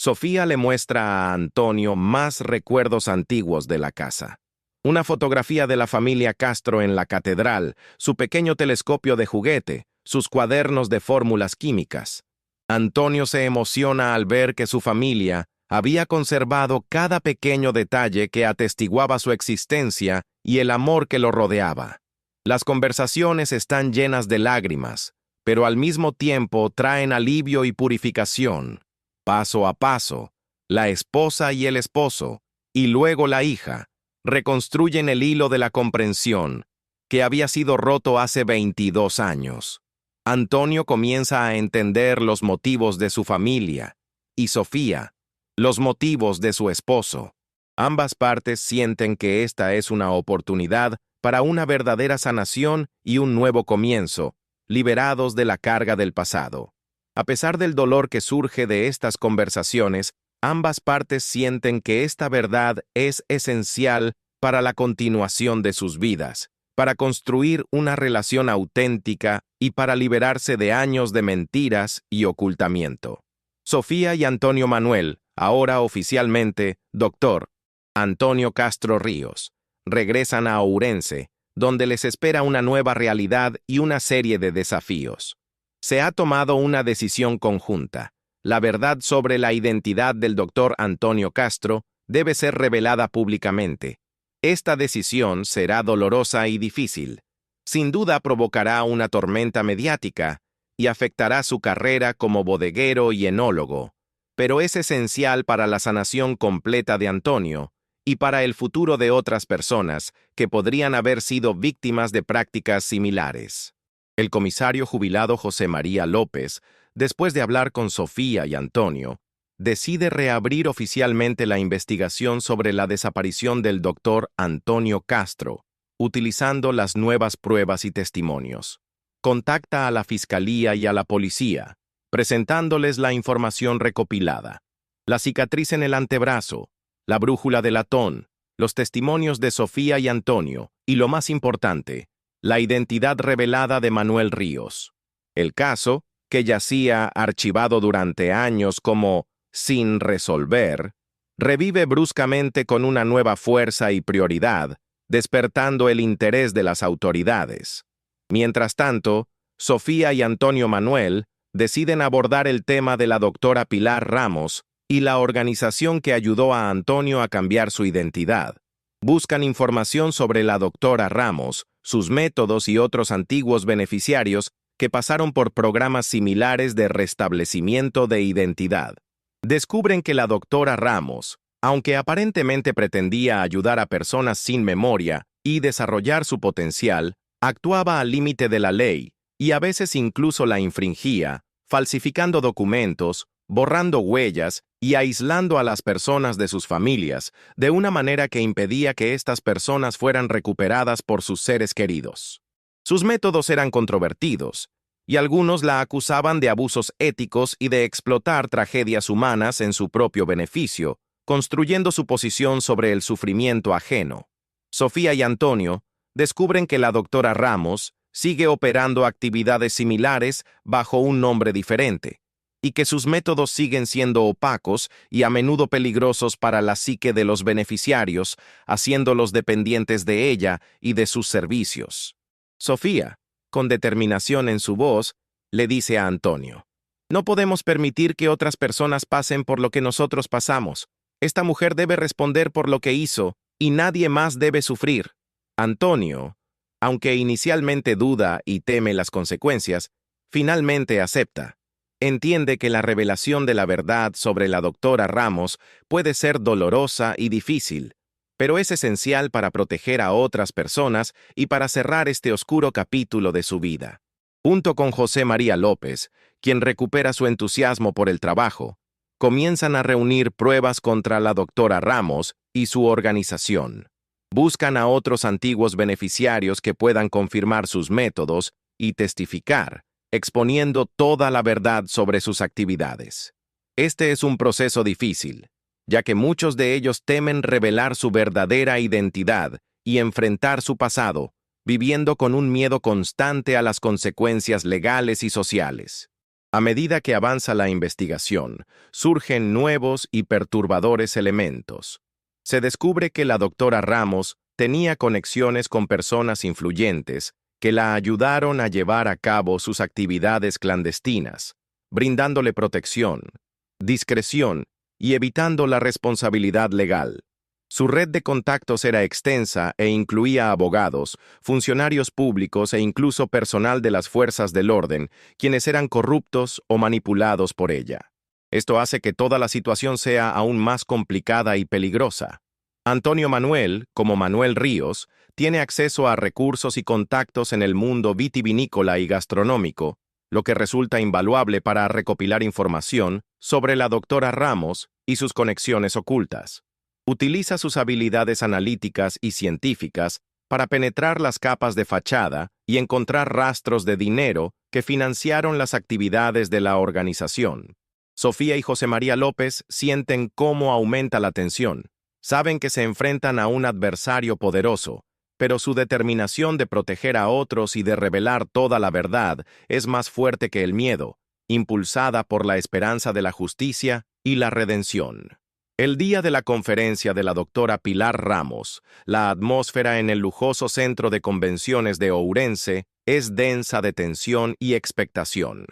[SPEAKER 1] Sofía le muestra a Antonio más recuerdos antiguos de la casa. Una fotografía de la familia Castro en la catedral, su pequeño telescopio de juguete, sus cuadernos de fórmulas químicas. Antonio se emociona al ver que su familia había conservado cada pequeño detalle que atestiguaba su existencia y el amor que lo rodeaba. Las conversaciones están llenas de lágrimas, pero al mismo tiempo traen alivio y purificación. Paso a paso, la esposa y el esposo, y luego la hija, reconstruyen el hilo de la comprensión, que había sido roto hace 22 años. Antonio comienza a entender los motivos de su familia, y Sofía, los motivos de su esposo. Ambas partes sienten que esta es una oportunidad para una verdadera sanación y un nuevo comienzo, liberados de la carga del pasado. A pesar del dolor que surge de estas conversaciones, ambas partes sienten que esta verdad es esencial para la continuación de sus vidas, para construir una relación auténtica y para liberarse de años de mentiras y ocultamiento. Sofía y Antonio Manuel, ahora oficialmente Dr. Antonio Castro Ríos, regresan a Ourense, donde les espera una nueva realidad y una serie de desafíos. Se ha tomado una decisión conjunta. La verdad sobre la identidad del Dr. Antonio Castro debe ser revelada públicamente. Esta decisión será dolorosa y difícil. Sin duda provocará una tormenta mediática y afectará su carrera como bodeguero y enólogo, pero es esencial para la sanación completa de Antonio y para el futuro de otras personas que podrían haber sido víctimas de prácticas similares. El comisario jubilado José María López, después de hablar con Sofía y Antonio, decide reabrir oficialmente la investigación sobre la desaparición del doctor Antonio Castro, utilizando las nuevas pruebas y testimonios. Contacta a la fiscalía y a la policía, presentándoles la información recopilada. La cicatriz en el antebrazo, la brújula de latón, los testimonios de Sofía y Antonio, y lo más importante, la identidad revelada de Manuel Ríos. El caso, que yacía archivado durante años como sin resolver, revive bruscamente con una nueva fuerza y prioridad, despertando el interés de las autoridades. Mientras tanto, Sofía y Antonio Manuel deciden abordar el tema de la doctora Pilar Ramos y la organización que ayudó a Antonio a cambiar su identidad. Buscan información sobre la doctora Ramos, sus métodos y otros antiguos beneficiarios que pasaron por programas similares de restablecimiento de identidad. Descubren que la doctora Ramos, aunque aparentemente pretendía ayudar a personas sin memoria y desarrollar su potencial, actuaba al límite de la ley y a veces incluso la infringía, falsificando documentos, borrando huellas y aislando a las personas de sus familias de una manera que impedía que estas personas fueran recuperadas por sus seres queridos. Sus métodos eran controvertidos, y algunos la acusaban de abusos éticos y de explotar tragedias humanas en su propio beneficio, construyendo su posición sobre el sufrimiento ajeno. Sofía y Antonio descubren que la doctora Ramos sigue operando actividades similares bajo un nombre diferente, y que sus métodos siguen siendo opacos y a menudo peligrosos para la psique de los beneficiarios, haciéndolos dependientes de ella y de sus servicios. Sofía, con determinación en su voz, le dice a Antonio: «No podemos permitir que otras personas pasen por lo que nosotros pasamos. Esta mujer debe responder por lo que hizo, y nadie más debe sufrir». Antonio, aunque inicialmente duda y teme las consecuencias, finalmente acepta. Entiende que la revelación de la verdad sobre la doctora Ramos puede ser dolorosa y difícil, pero es esencial para proteger a otras personas y para cerrar este oscuro capítulo de su vida. Junto con José María López, quien recupera su entusiasmo por el trabajo, comienzan a reunir pruebas contra la doctora Ramos y su organización. Buscan a otros antiguos beneficiarios que puedan confirmar sus métodos y testificar, exponiendo toda la verdad sobre sus actividades. Este es un proceso difícil, ya que muchos de ellos temen revelar su verdadera identidad y enfrentar su pasado, viviendo con un miedo constante a las consecuencias legales y sociales. A medida que avanza la investigación, surgen nuevos y perturbadores elementos. Se descubre que la doctora Ramos tenía conexiones con personas influyentes que la ayudaron a llevar a cabo sus actividades clandestinas, brindándole protección, discreción y evitando la responsabilidad legal. Su red de contactos era extensa e incluía abogados, funcionarios públicos e incluso personal de las fuerzas del orden, quienes eran corruptos o manipulados por ella. Esto hace que toda la situación sea aún más complicada y peligrosa. Antonio Manuel, como Manuel Ríos, tiene acceso a recursos y contactos en el mundo vitivinícola y gastronómico, lo que resulta invaluable para recopilar información sobre la doctora Ramos y sus conexiones ocultas. Utiliza sus habilidades analíticas y científicas para penetrar las capas de fachada y encontrar rastros de dinero que financiaron las actividades de la organización. Sofía y José María López sienten cómo aumenta la tensión. Saben que se enfrentan a un adversario poderoso, pero su determinación de proteger a otros y de revelar toda la verdad es más fuerte que el miedo, impulsada por la esperanza de la justicia y la redención. El día de la conferencia de la doctora Pilar Ramos, la atmósfera en el lujoso centro de convenciones de Ourense es densa de tensión y expectación.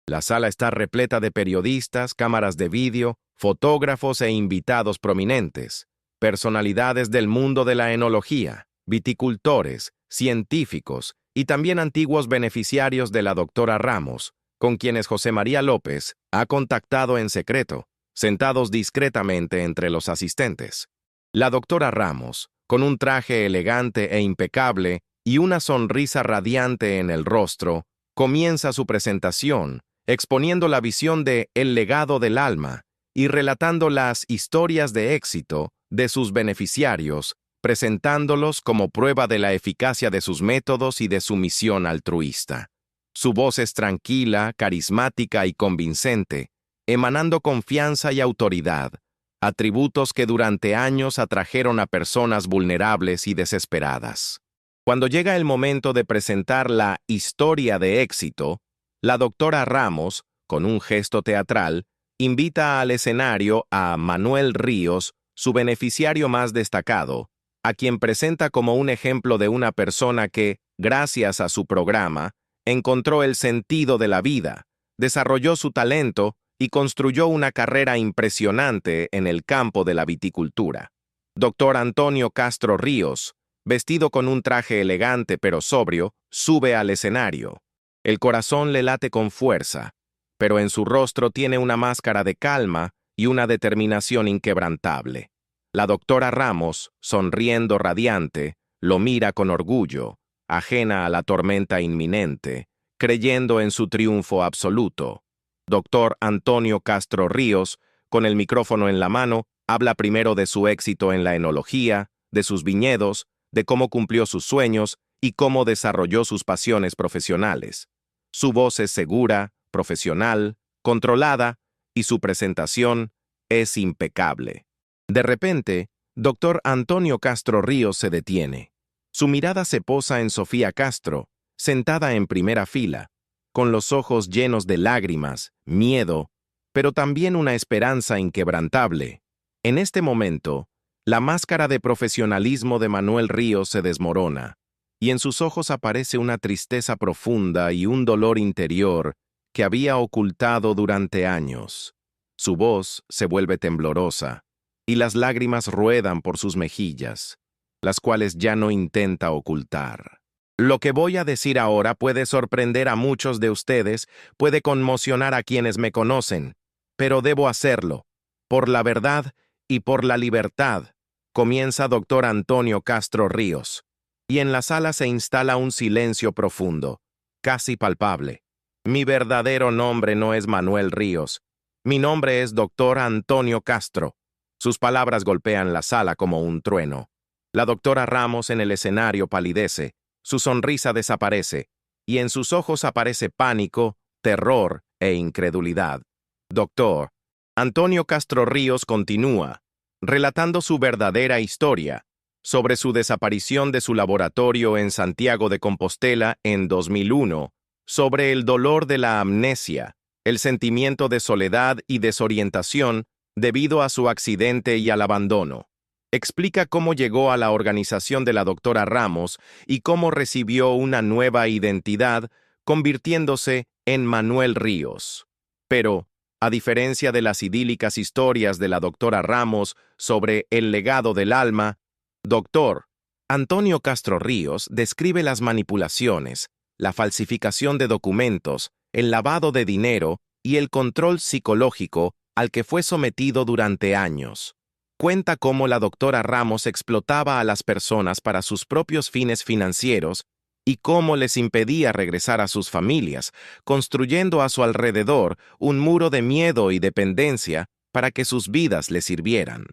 [SPEAKER 1] La sala está repleta de periodistas, cámaras de vídeo, fotógrafos e invitados prominentes, personalidades del mundo de la enología, viticultores, científicos y también antiguos beneficiarios de la doctora Ramos, con quienes José María López ha contactado en secreto, sentados discretamente entre los asistentes. La doctora Ramos, con un traje elegante e impecable y una sonrisa radiante en el rostro, comienza su presentación, exponiendo la visión de El legado del alma y relatando las historias de éxito de sus beneficiarios, presentándolos como prueba de la eficacia de sus métodos y de su misión altruista. Su voz es tranquila, carismática y convincente, emanando confianza y autoridad, atributos que durante años atrajeron a personas vulnerables y desesperadas. Cuando llega el momento de presentar la historia de éxito, la doctora Ramos, con un gesto teatral, invita al escenario a Manuel Ríos, su beneficiario más destacado, a quien presenta como un ejemplo de una persona que, gracias a su programa, encontró el sentido de la vida, desarrolló su talento y construyó una carrera impresionante en el campo de la viticultura. Dr. Antonio Castro Ríos, vestido con un traje elegante pero sobrio, sube al escenario. El corazón le late con fuerza, pero en su rostro tiene una máscara de calma y una determinación inquebrantable. La doctora Ramos, sonriendo radiante, lo mira con orgullo, ajena a la tormenta inminente, creyendo en su triunfo absoluto. Dr. Antonio Castro Ríos, con el micrófono en la mano, habla primero de su éxito en la enología, de sus viñedos, de cómo cumplió sus sueños y cómo desarrolló sus pasiones profesionales. Su voz es segura, profesional, controlada, y su presentación es impecable. De repente, Dr. Antonio Castro Ríos se detiene. Su mirada se posa en Sofía Castro, sentada en primera fila, con los ojos llenos de lágrimas, miedo, pero también una esperanza inquebrantable. En este momento, la máscara de profesionalismo de Manuel Ríos se desmorona, y en sus ojos aparece una tristeza profunda y un dolor interior que había ocultado durante años. Su voz se vuelve temblorosa, y las lágrimas ruedan por sus mejillas, las cuales ya no intenta ocultar. Lo que voy a decir ahora puede sorprender a muchos de ustedes, puede conmocionar a quienes me conocen, pero debo hacerlo, por la verdad y por la libertad, comienza Dr. Antonio Castro Ríos, y en la sala se instala un silencio profundo, casi palpable. Mi verdadero nombre no es Manuel Ríos, mi nombre es Dr. Antonio Castro. Sus palabras golpean la sala como un trueno. La doctora Ramos en el escenario palidece, su sonrisa desaparece, y en sus ojos aparece pánico, terror e incredulidad. Doctor Antonio Castro Ríos continúa, relatando su verdadera historia, sobre su desaparición de su laboratorio en Santiago de Compostela en 2001, sobre el dolor de la amnesia el sentimiento de soledad y desorientación debido a su accidente y al abandono. Explica cómo llegó a la organización de la doctora Ramos y cómo recibió una nueva identidad, convirtiéndose en Manuel Ríos. Pero, a diferencia de las idílicas historias de la doctora Ramos sobre el legado del alma, Dr. Antonio Castro Ríos describe las manipulaciones, la falsificación de documentos, el lavado de dinero y el control psicológico al que fue sometido durante años. Cuenta cómo la doctora Ramos explotaba a las personas para sus propios fines financieros y cómo les impedía regresar a sus familias, construyendo a su alrededor un muro de miedo y dependencia para que sus vidas le sirvieran.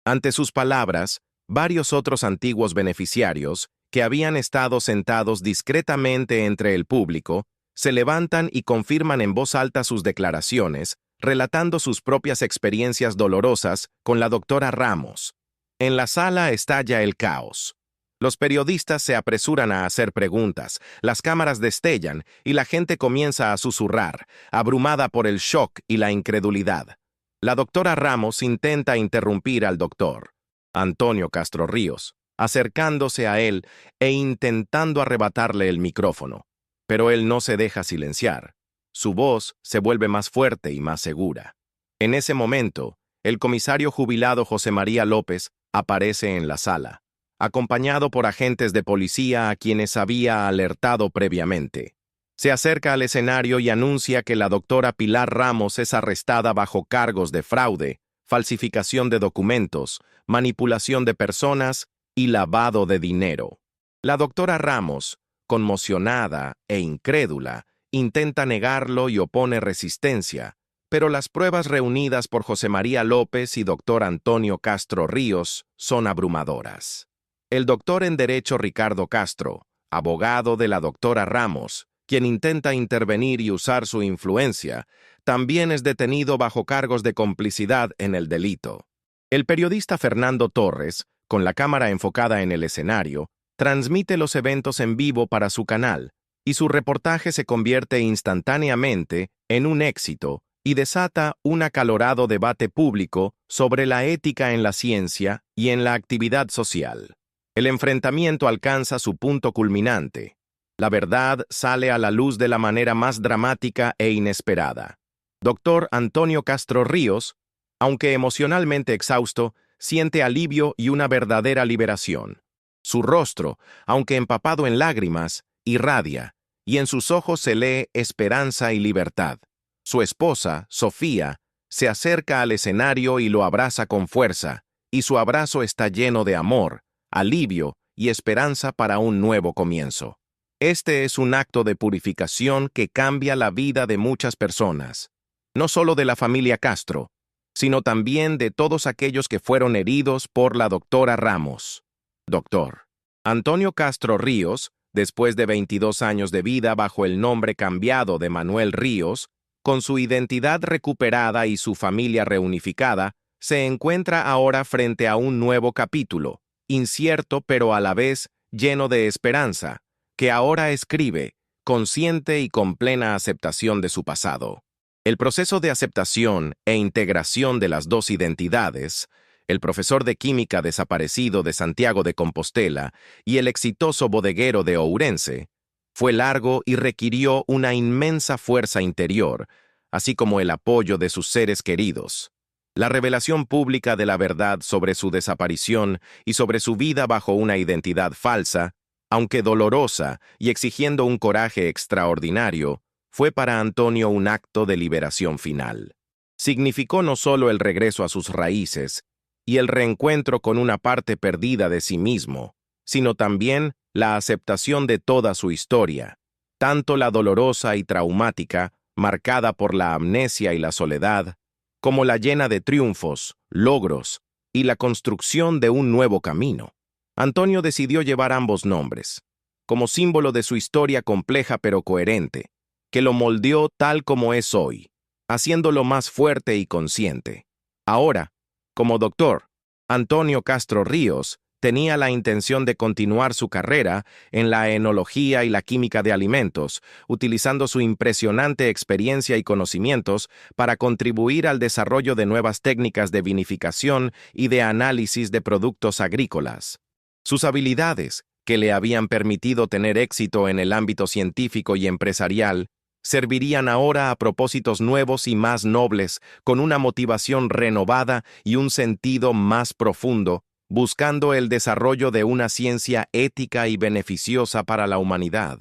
[SPEAKER 1] Ante sus palabras, varios otros antiguos beneficiarios, que habían estado sentados discretamente entre el público, se levantan y confirman en voz alta sus declaraciones, relatando sus propias experiencias dolorosas con la doctora Ramos. En la sala estalla el caos. Los periodistas se apresuran a hacer preguntas, las cámaras destellan y la gente comienza a susurrar, abrumada por el shock y la incredulidad. La doctora Ramos intenta interrumpir al doctor Antonio Castro Ríos, acercándose a él e intentando arrebatarle el micrófono. Pero él no se deja silenciar. Su voz se vuelve más fuerte y más segura. En ese momento, el comisario jubilado José María López aparece en la sala, acompañado por agentes de policía a quienes había alertado previamente. Se acerca al escenario y anuncia que la doctora Pilar Ramos es arrestada bajo cargos de fraude, falsificación de documentos, manipulación de personas y lavado de dinero. La doctora Ramos, conmocionada e incrédula, intenta negarlo y opone resistencia, pero las pruebas reunidas por José María López y doctor Antonio Castro Ríos son abrumadoras. El doctor en Derecho Ricardo Castro, abogado de la doctora Ramos, quien intenta intervenir y usar su influencia, también es detenido bajo cargos de complicidad en el delito. El periodista Fernando Torres, con la cámara enfocada en el escenario, transmite los eventos en vivo para su canal, y su reportaje se convierte instantáneamente en un éxito y desata un acalorado debate público sobre la ética en la ciencia y en la actividad social. El enfrentamiento alcanza su punto culminante. La verdad sale a la luz de la manera más dramática e inesperada. Dr. Antonio Castro Ríos, aunque emocionalmente exhausto, siente alivio y una verdadera liberación. Su rostro, aunque empapado en lágrimas, irradia, y en sus ojos se lee esperanza y libertad. Su esposa, Sofía, se acerca al escenario y lo abraza con fuerza, y su abrazo está lleno de amor, alivio y esperanza para un nuevo comienzo. Este es un acto de purificación que cambia la vida de muchas personas, no solo de la familia Castro, sino también de todos aquellos que fueron heridos por la doctora Ramos. Doctor Antonio Castro Ríos, después de 22 años de vida bajo el nombre cambiado de Manuel Ríos, con su identidad recuperada y su familia reunificada, se encuentra ahora frente a un nuevo capítulo, incierto pero a la vez lleno de esperanza, que ahora escribe, consciente y con plena aceptación de su pasado. El proceso de aceptación e integración de las dos identidades, el profesor de química desaparecido de Santiago de Compostela y el exitoso bodeguero de Ourense, fue largo y requirió una inmensa fuerza interior, así como el apoyo de sus seres queridos. La revelación pública de la verdad sobre su desaparición y sobre su vida bajo una identidad falsa, aunque dolorosa y exigiendo un coraje extraordinario, fue para Antonio un acto de liberación final. Significó no solo el regreso a sus raíces y el reencuentro con una parte perdida de sí mismo, sino también la aceptación de toda su historia, tanto la dolorosa y traumática, marcada por la amnesia y la soledad, como la llena de triunfos, logros y la construcción de un nuevo camino. Antonio decidió llevar ambos nombres, como símbolo de su historia compleja pero coherente, que lo moldeó tal como es hoy, haciéndolo más fuerte y consciente. Ahora, como doctor, Antonio Castro Ríos tenía la intención de continuar su carrera en la enología y la química de alimentos, utilizando su impresionante experiencia y conocimientos para contribuir al desarrollo de nuevas técnicas de vinificación y de análisis de productos agrícolas. Sus habilidades, que le habían permitido tener éxito en el ámbito científico y empresarial, servirían ahora a propósitos nuevos y más nobles, con una motivación renovada y un sentido más profundo, buscando el desarrollo de una ciencia ética y beneficiosa para la humanidad.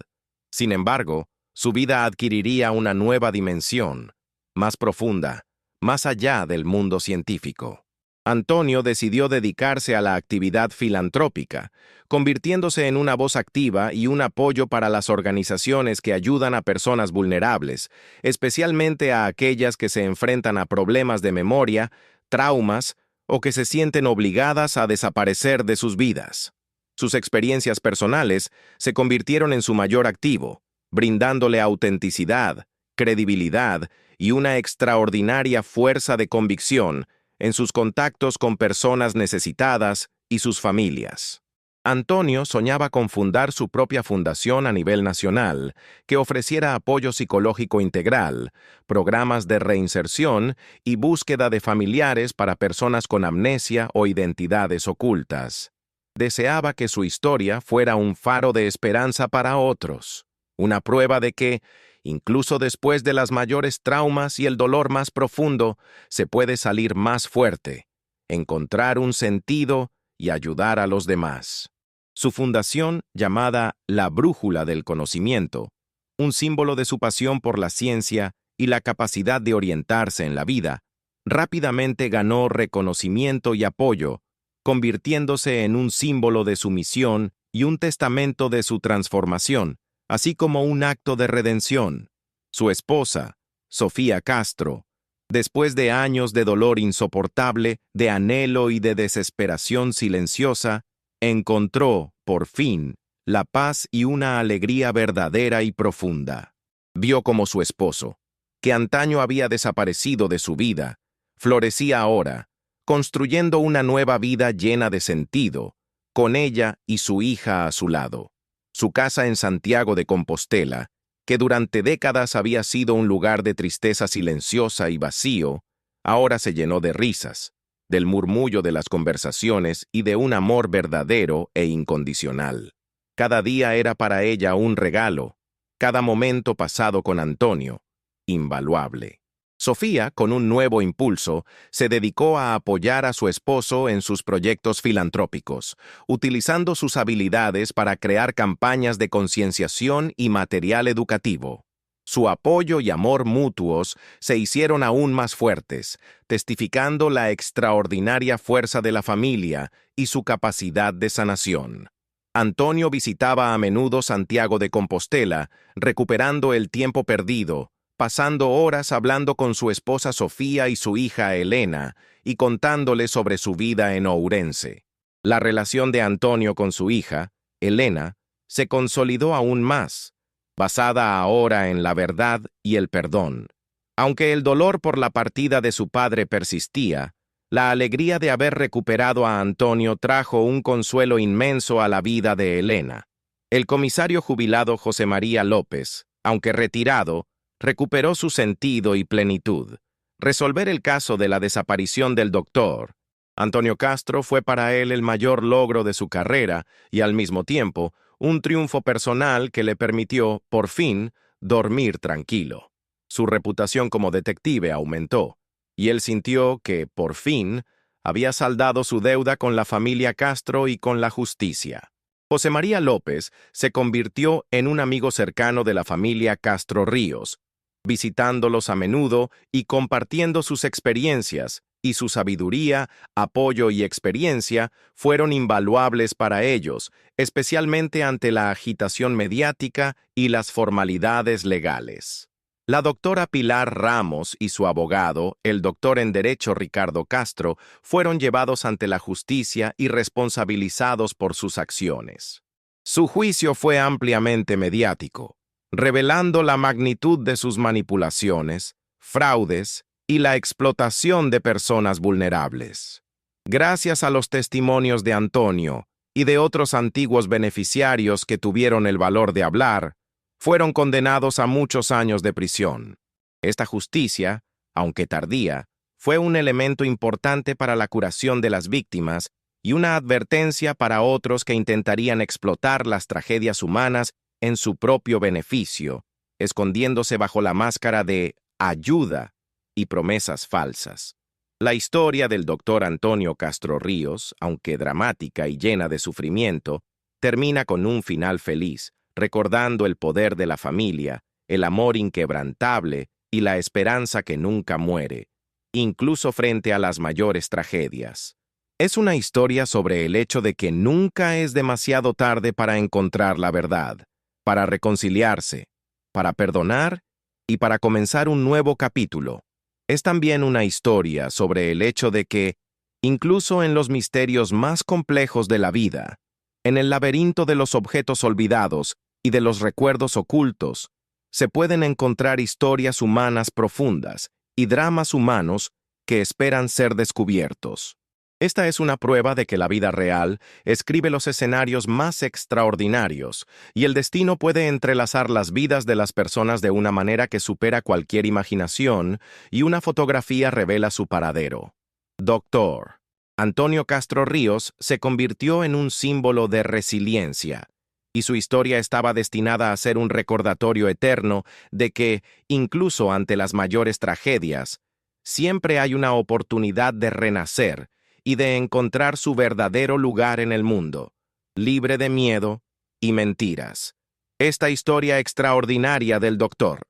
[SPEAKER 1] Sin embargo, su vida adquiriría una nueva dimensión, más profunda, más allá del mundo científico. Antonio decidió dedicarse a la actividad filantrópica, convirtiéndose en una voz activa y un apoyo para las organizaciones que ayudan a personas vulnerables, especialmente a aquellas que se enfrentan a problemas de memoria, traumas o que se sienten obligadas a desaparecer de sus vidas. Sus experiencias personales se convirtieron en su mayor activo, brindándole autenticidad, credibilidad y una extraordinaria fuerza de convicción en sus contactos con personas necesitadas y sus familias. Antonio soñaba con fundar su propia fundación a nivel nacional, que ofreciera apoyo psicológico integral, programas de reinserción y búsqueda de familiares para personas con amnesia o identidades ocultas. Deseaba que su historia fuera un faro de esperanza para otros, una prueba de que, incluso después de las mayores traumas y el dolor más profundo, se puede salir más fuerte, encontrar un sentido y ayudar a los demás. Su fundación, llamada La Brújula del Conocimiento, un símbolo de su pasión por la ciencia y la capacidad de orientarse en la vida, rápidamente ganó reconocimiento y apoyo, convirtiéndose en un símbolo de su misión y un testamento de su transformación, así como un acto de redención. Su esposa, Sofía Castro, después de años de dolor insoportable, de anhelo y de desesperación silenciosa, encontró, por fin, la paz y una alegría verdadera y profunda. Vio como su esposo, que antaño había desaparecido de su vida, florecía ahora, construyendo una nueva vida llena de sentido, con ella y su hija a su lado. Su casa en Santiago de Compostela, que durante décadas había sido un lugar de tristeza silenciosa y vacío, ahora se llenó de risas, del murmullo de las conversaciones y de un amor verdadero e incondicional. Cada día era para ella un regalo, cada momento pasado con Antonio, invaluable. Sofía, con un nuevo impulso, se dedicó a apoyar a su esposo en sus proyectos filantrópicos, utilizando sus habilidades para crear campañas de concienciación y material educativo. Su apoyo y amor mutuos se hicieron aún más fuertes, testificando la extraordinaria fuerza de la familia y su capacidad de sanación. Antonio visitaba a menudo Santiago de Compostela, recuperando el tiempo perdido, pasando horas hablando con su esposa Sofía y su hija Elena, y contándole sobre su vida en Ourense. La relación de Antonio con su hija, Elena, se consolidó aún más, basada ahora en la verdad y el perdón. Aunque el dolor por la partida de su padre persistía, la alegría de haber recuperado a Antonio trajo un consuelo inmenso a la vida de Elena. El comisario jubilado José María López, aunque retirado, recuperó su sentido y plenitud. Resolver el caso de la desaparición del doctor Antonio Castro fue para él el mayor logro de su carrera y, al mismo tiempo, un triunfo personal que le permitió, por fin, dormir tranquilo. Su reputación como detective aumentó, y él sintió que, por fin, había saldado su deuda con la familia Castro y con la justicia. José María López se convirtió en un amigo cercano de la familia Castro Ríos, visitándolos a menudo y compartiendo sus experiencias, y su sabiduría, apoyo y experiencia fueron invaluables para ellos, especialmente ante la agitación mediática y las formalidades legales. La doctora Pilar Ramos y su abogado, el doctor en Derecho Ricardo Castro, fueron llevados ante la justicia y responsabilizados por sus acciones. Su juicio fue ampliamente mediático, revelando la magnitud de sus manipulaciones, fraudes y la explotación de personas vulnerables. Gracias a los testimonios de Antonio, y de otros antiguos beneficiarios que tuvieron el valor de hablar, fueron condenados a muchos años de prisión. Esta justicia, aunque tardía, fue un elemento importante para la curación de las víctimas y una advertencia para otros que intentarían explotar las tragedias humanas en su propio beneficio, escondiéndose bajo la máscara de ayuda y promesas falsas. La historia del doctor Antonio Castro Ríos, aunque dramática y llena de sufrimiento, termina con un final feliz, recordando el poder de la familia, el amor inquebrantable y la esperanza que nunca muere, incluso frente a las mayores tragedias. Es una historia sobre el hecho de que nunca es demasiado tarde para encontrar la verdad, para reconciliarse, para perdonar y para comenzar un nuevo capítulo. Es también una historia sobre el hecho de que, incluso en los misterios más complejos de la vida, en el laberinto de los objetos olvidados y de los recuerdos ocultos, se pueden encontrar historias humanas profundas y dramas humanos que esperan ser descubiertos. Esta es una prueba de que la vida real escribe los escenarios más extraordinarios y el destino puede entrelazar las vidas de las personas de una manera que supera cualquier imaginación y una fotografía revela su paradero. Doctor Antonio Castro Ríos se convirtió en un símbolo de resiliencia y su historia estaba destinada a ser un recordatorio eterno de que, incluso ante las mayores tragedias, siempre hay una oportunidad de renacer y de encontrar su verdadero lugar en el mundo, libre de miedo y mentiras. Esta historia extraordinaria del doctor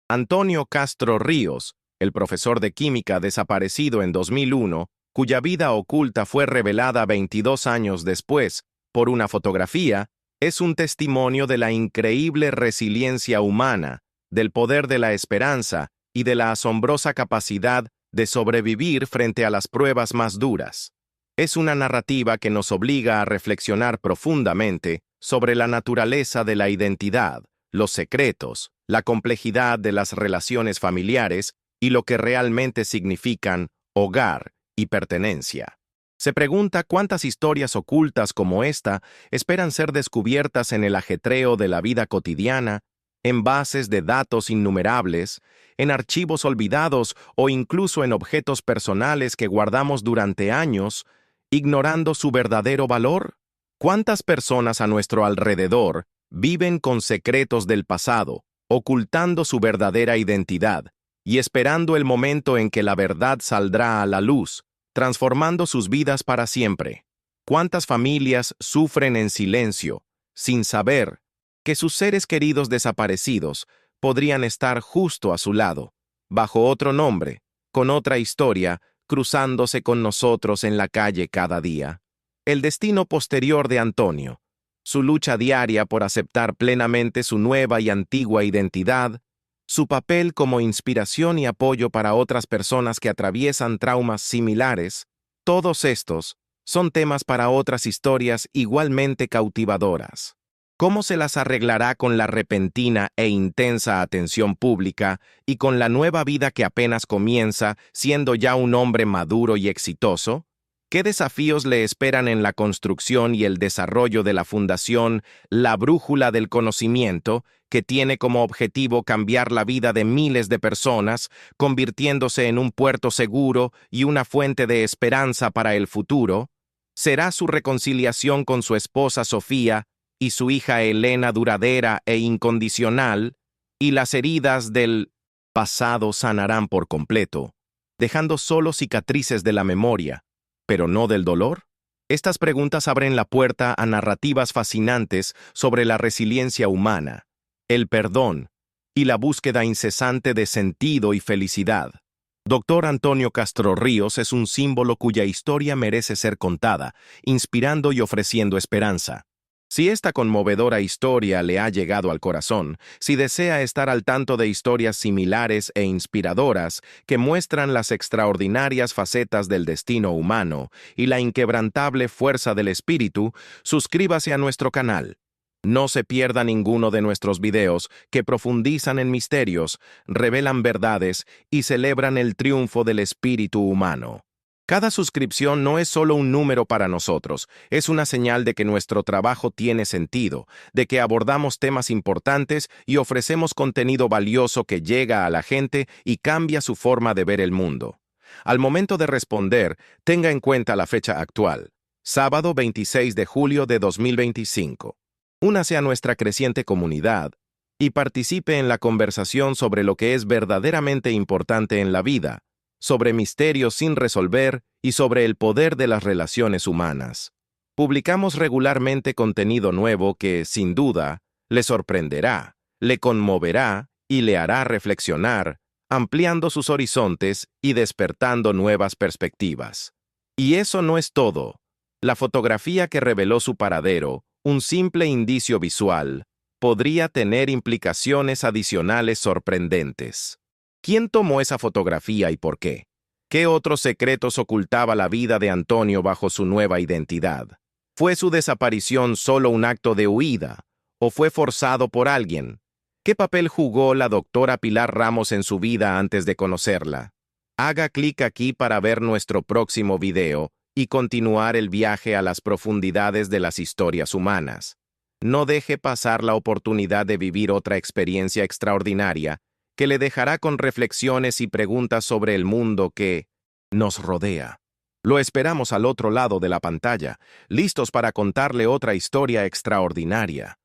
[SPEAKER 1] Antonio Castro Ríos, el profesor de química desaparecido en 2001, cuya vida oculta fue revelada 22 años después por una fotografía, es un testimonio de la increíble resiliencia humana, del poder de la esperanza y de la asombrosa capacidad de sobrevivir frente a las pruebas más duras. Es una narrativa que nos obliga a reflexionar profundamente sobre la naturaleza de la identidad, los secretos, la complejidad de las relaciones familiares y lo que realmente significan hogar y pertenencia. Se pregunta cuántas historias ocultas como esta esperan ser descubiertas en el ajetreo de la vida cotidiana, en bases de datos innumerables, en archivos olvidados o incluso en objetos personales que guardamos durante años, ignorando su verdadero valor. ¿Cuántas personas a nuestro alrededor viven con secretos del pasado, ocultando su verdadera identidad y esperando el momento en que la verdad saldrá a la luz, transformando sus vidas para siempre? ¿Cuántas familias sufren en silencio, sin saber que sus seres queridos desaparecidos podrían estar justo a su lado, bajo otro nombre, con otra historia, cruzándose con nosotros en la calle cada día? El destino posterior de Antonio, su lucha diaria por aceptar plenamente su nueva y antigua identidad, su papel como inspiración y apoyo para otras personas que atraviesan traumas similares, todos estos son temas para otras historias igualmente cautivadoras. ¿Cómo se las arreglará con la repentina e intensa atención pública y con la nueva vida que apenas comienza, siendo ya un hombre maduro y exitoso? ¿Qué desafíos le esperan en la construcción y el desarrollo de la Fundación La Brújula del Conocimiento, que tiene como objetivo cambiar la vida de miles de personas, convirtiéndose en un puerto seguro y una fuente de esperanza para el futuro? ¿Será su reconciliación con su esposa Sofía y su hija Elena duradera e incondicional, y las heridas del pasado sanarán por completo, dejando solo cicatrices de la memoria, pero no del dolor? Estas preguntas abren la puerta a narrativas fascinantes sobre la resiliencia humana, el perdón y la búsqueda incesante de sentido y felicidad. Doctor Antonio Castro Ríos es un símbolo cuya historia merece ser contada, inspirando y ofreciendo esperanza. Si esta conmovedora historia le ha llegado al corazón, si desea estar al tanto de historias similares e inspiradoras que muestran las extraordinarias facetas del destino humano y la inquebrantable fuerza del espíritu, suscríbase a nuestro canal. No se pierda ninguno de nuestros videos que profundizan en misterios, revelan verdades y celebran el triunfo del espíritu humano. Cada suscripción no es solo un número para nosotros, es una señal de que nuestro trabajo tiene sentido, de que abordamos temas importantes y ofrecemos contenido valioso que llega a la gente y cambia su forma de ver el mundo. Al momento de responder, tenga en cuenta la fecha actual, sábado 26 de julio de 2025. Únase a nuestra creciente comunidad y participe en la conversación sobre lo que es verdaderamente importante en la vida, sobre misterios sin resolver y sobre el poder de las relaciones humanas. Publicamos regularmente contenido nuevo que, sin duda, le sorprenderá, le conmoverá y le hará reflexionar, ampliando sus horizontes y despertando nuevas perspectivas. Y eso no es todo. La fotografía que reveló su paradero, un simple indicio visual, podría tener implicaciones adicionales sorprendentes. ¿Quién tomó esa fotografía y por qué? ¿Qué otros secretos ocultaba la vida de Antonio bajo su nueva identidad? ¿Fue su desaparición solo un acto de huida o fue forzado por alguien? ¿Qué papel jugó la doctora Pilar Ramos en su vida antes de conocerla? Haga clic aquí para ver nuestro próximo video y continuar el viaje a las profundidades de las historias humanas. No deje pasar la oportunidad de vivir otra experiencia extraordinaria que le dejará con reflexiones y preguntas sobre el mundo que nos rodea. Lo esperamos al otro lado de la pantalla, listos para contarle otra historia extraordinaria.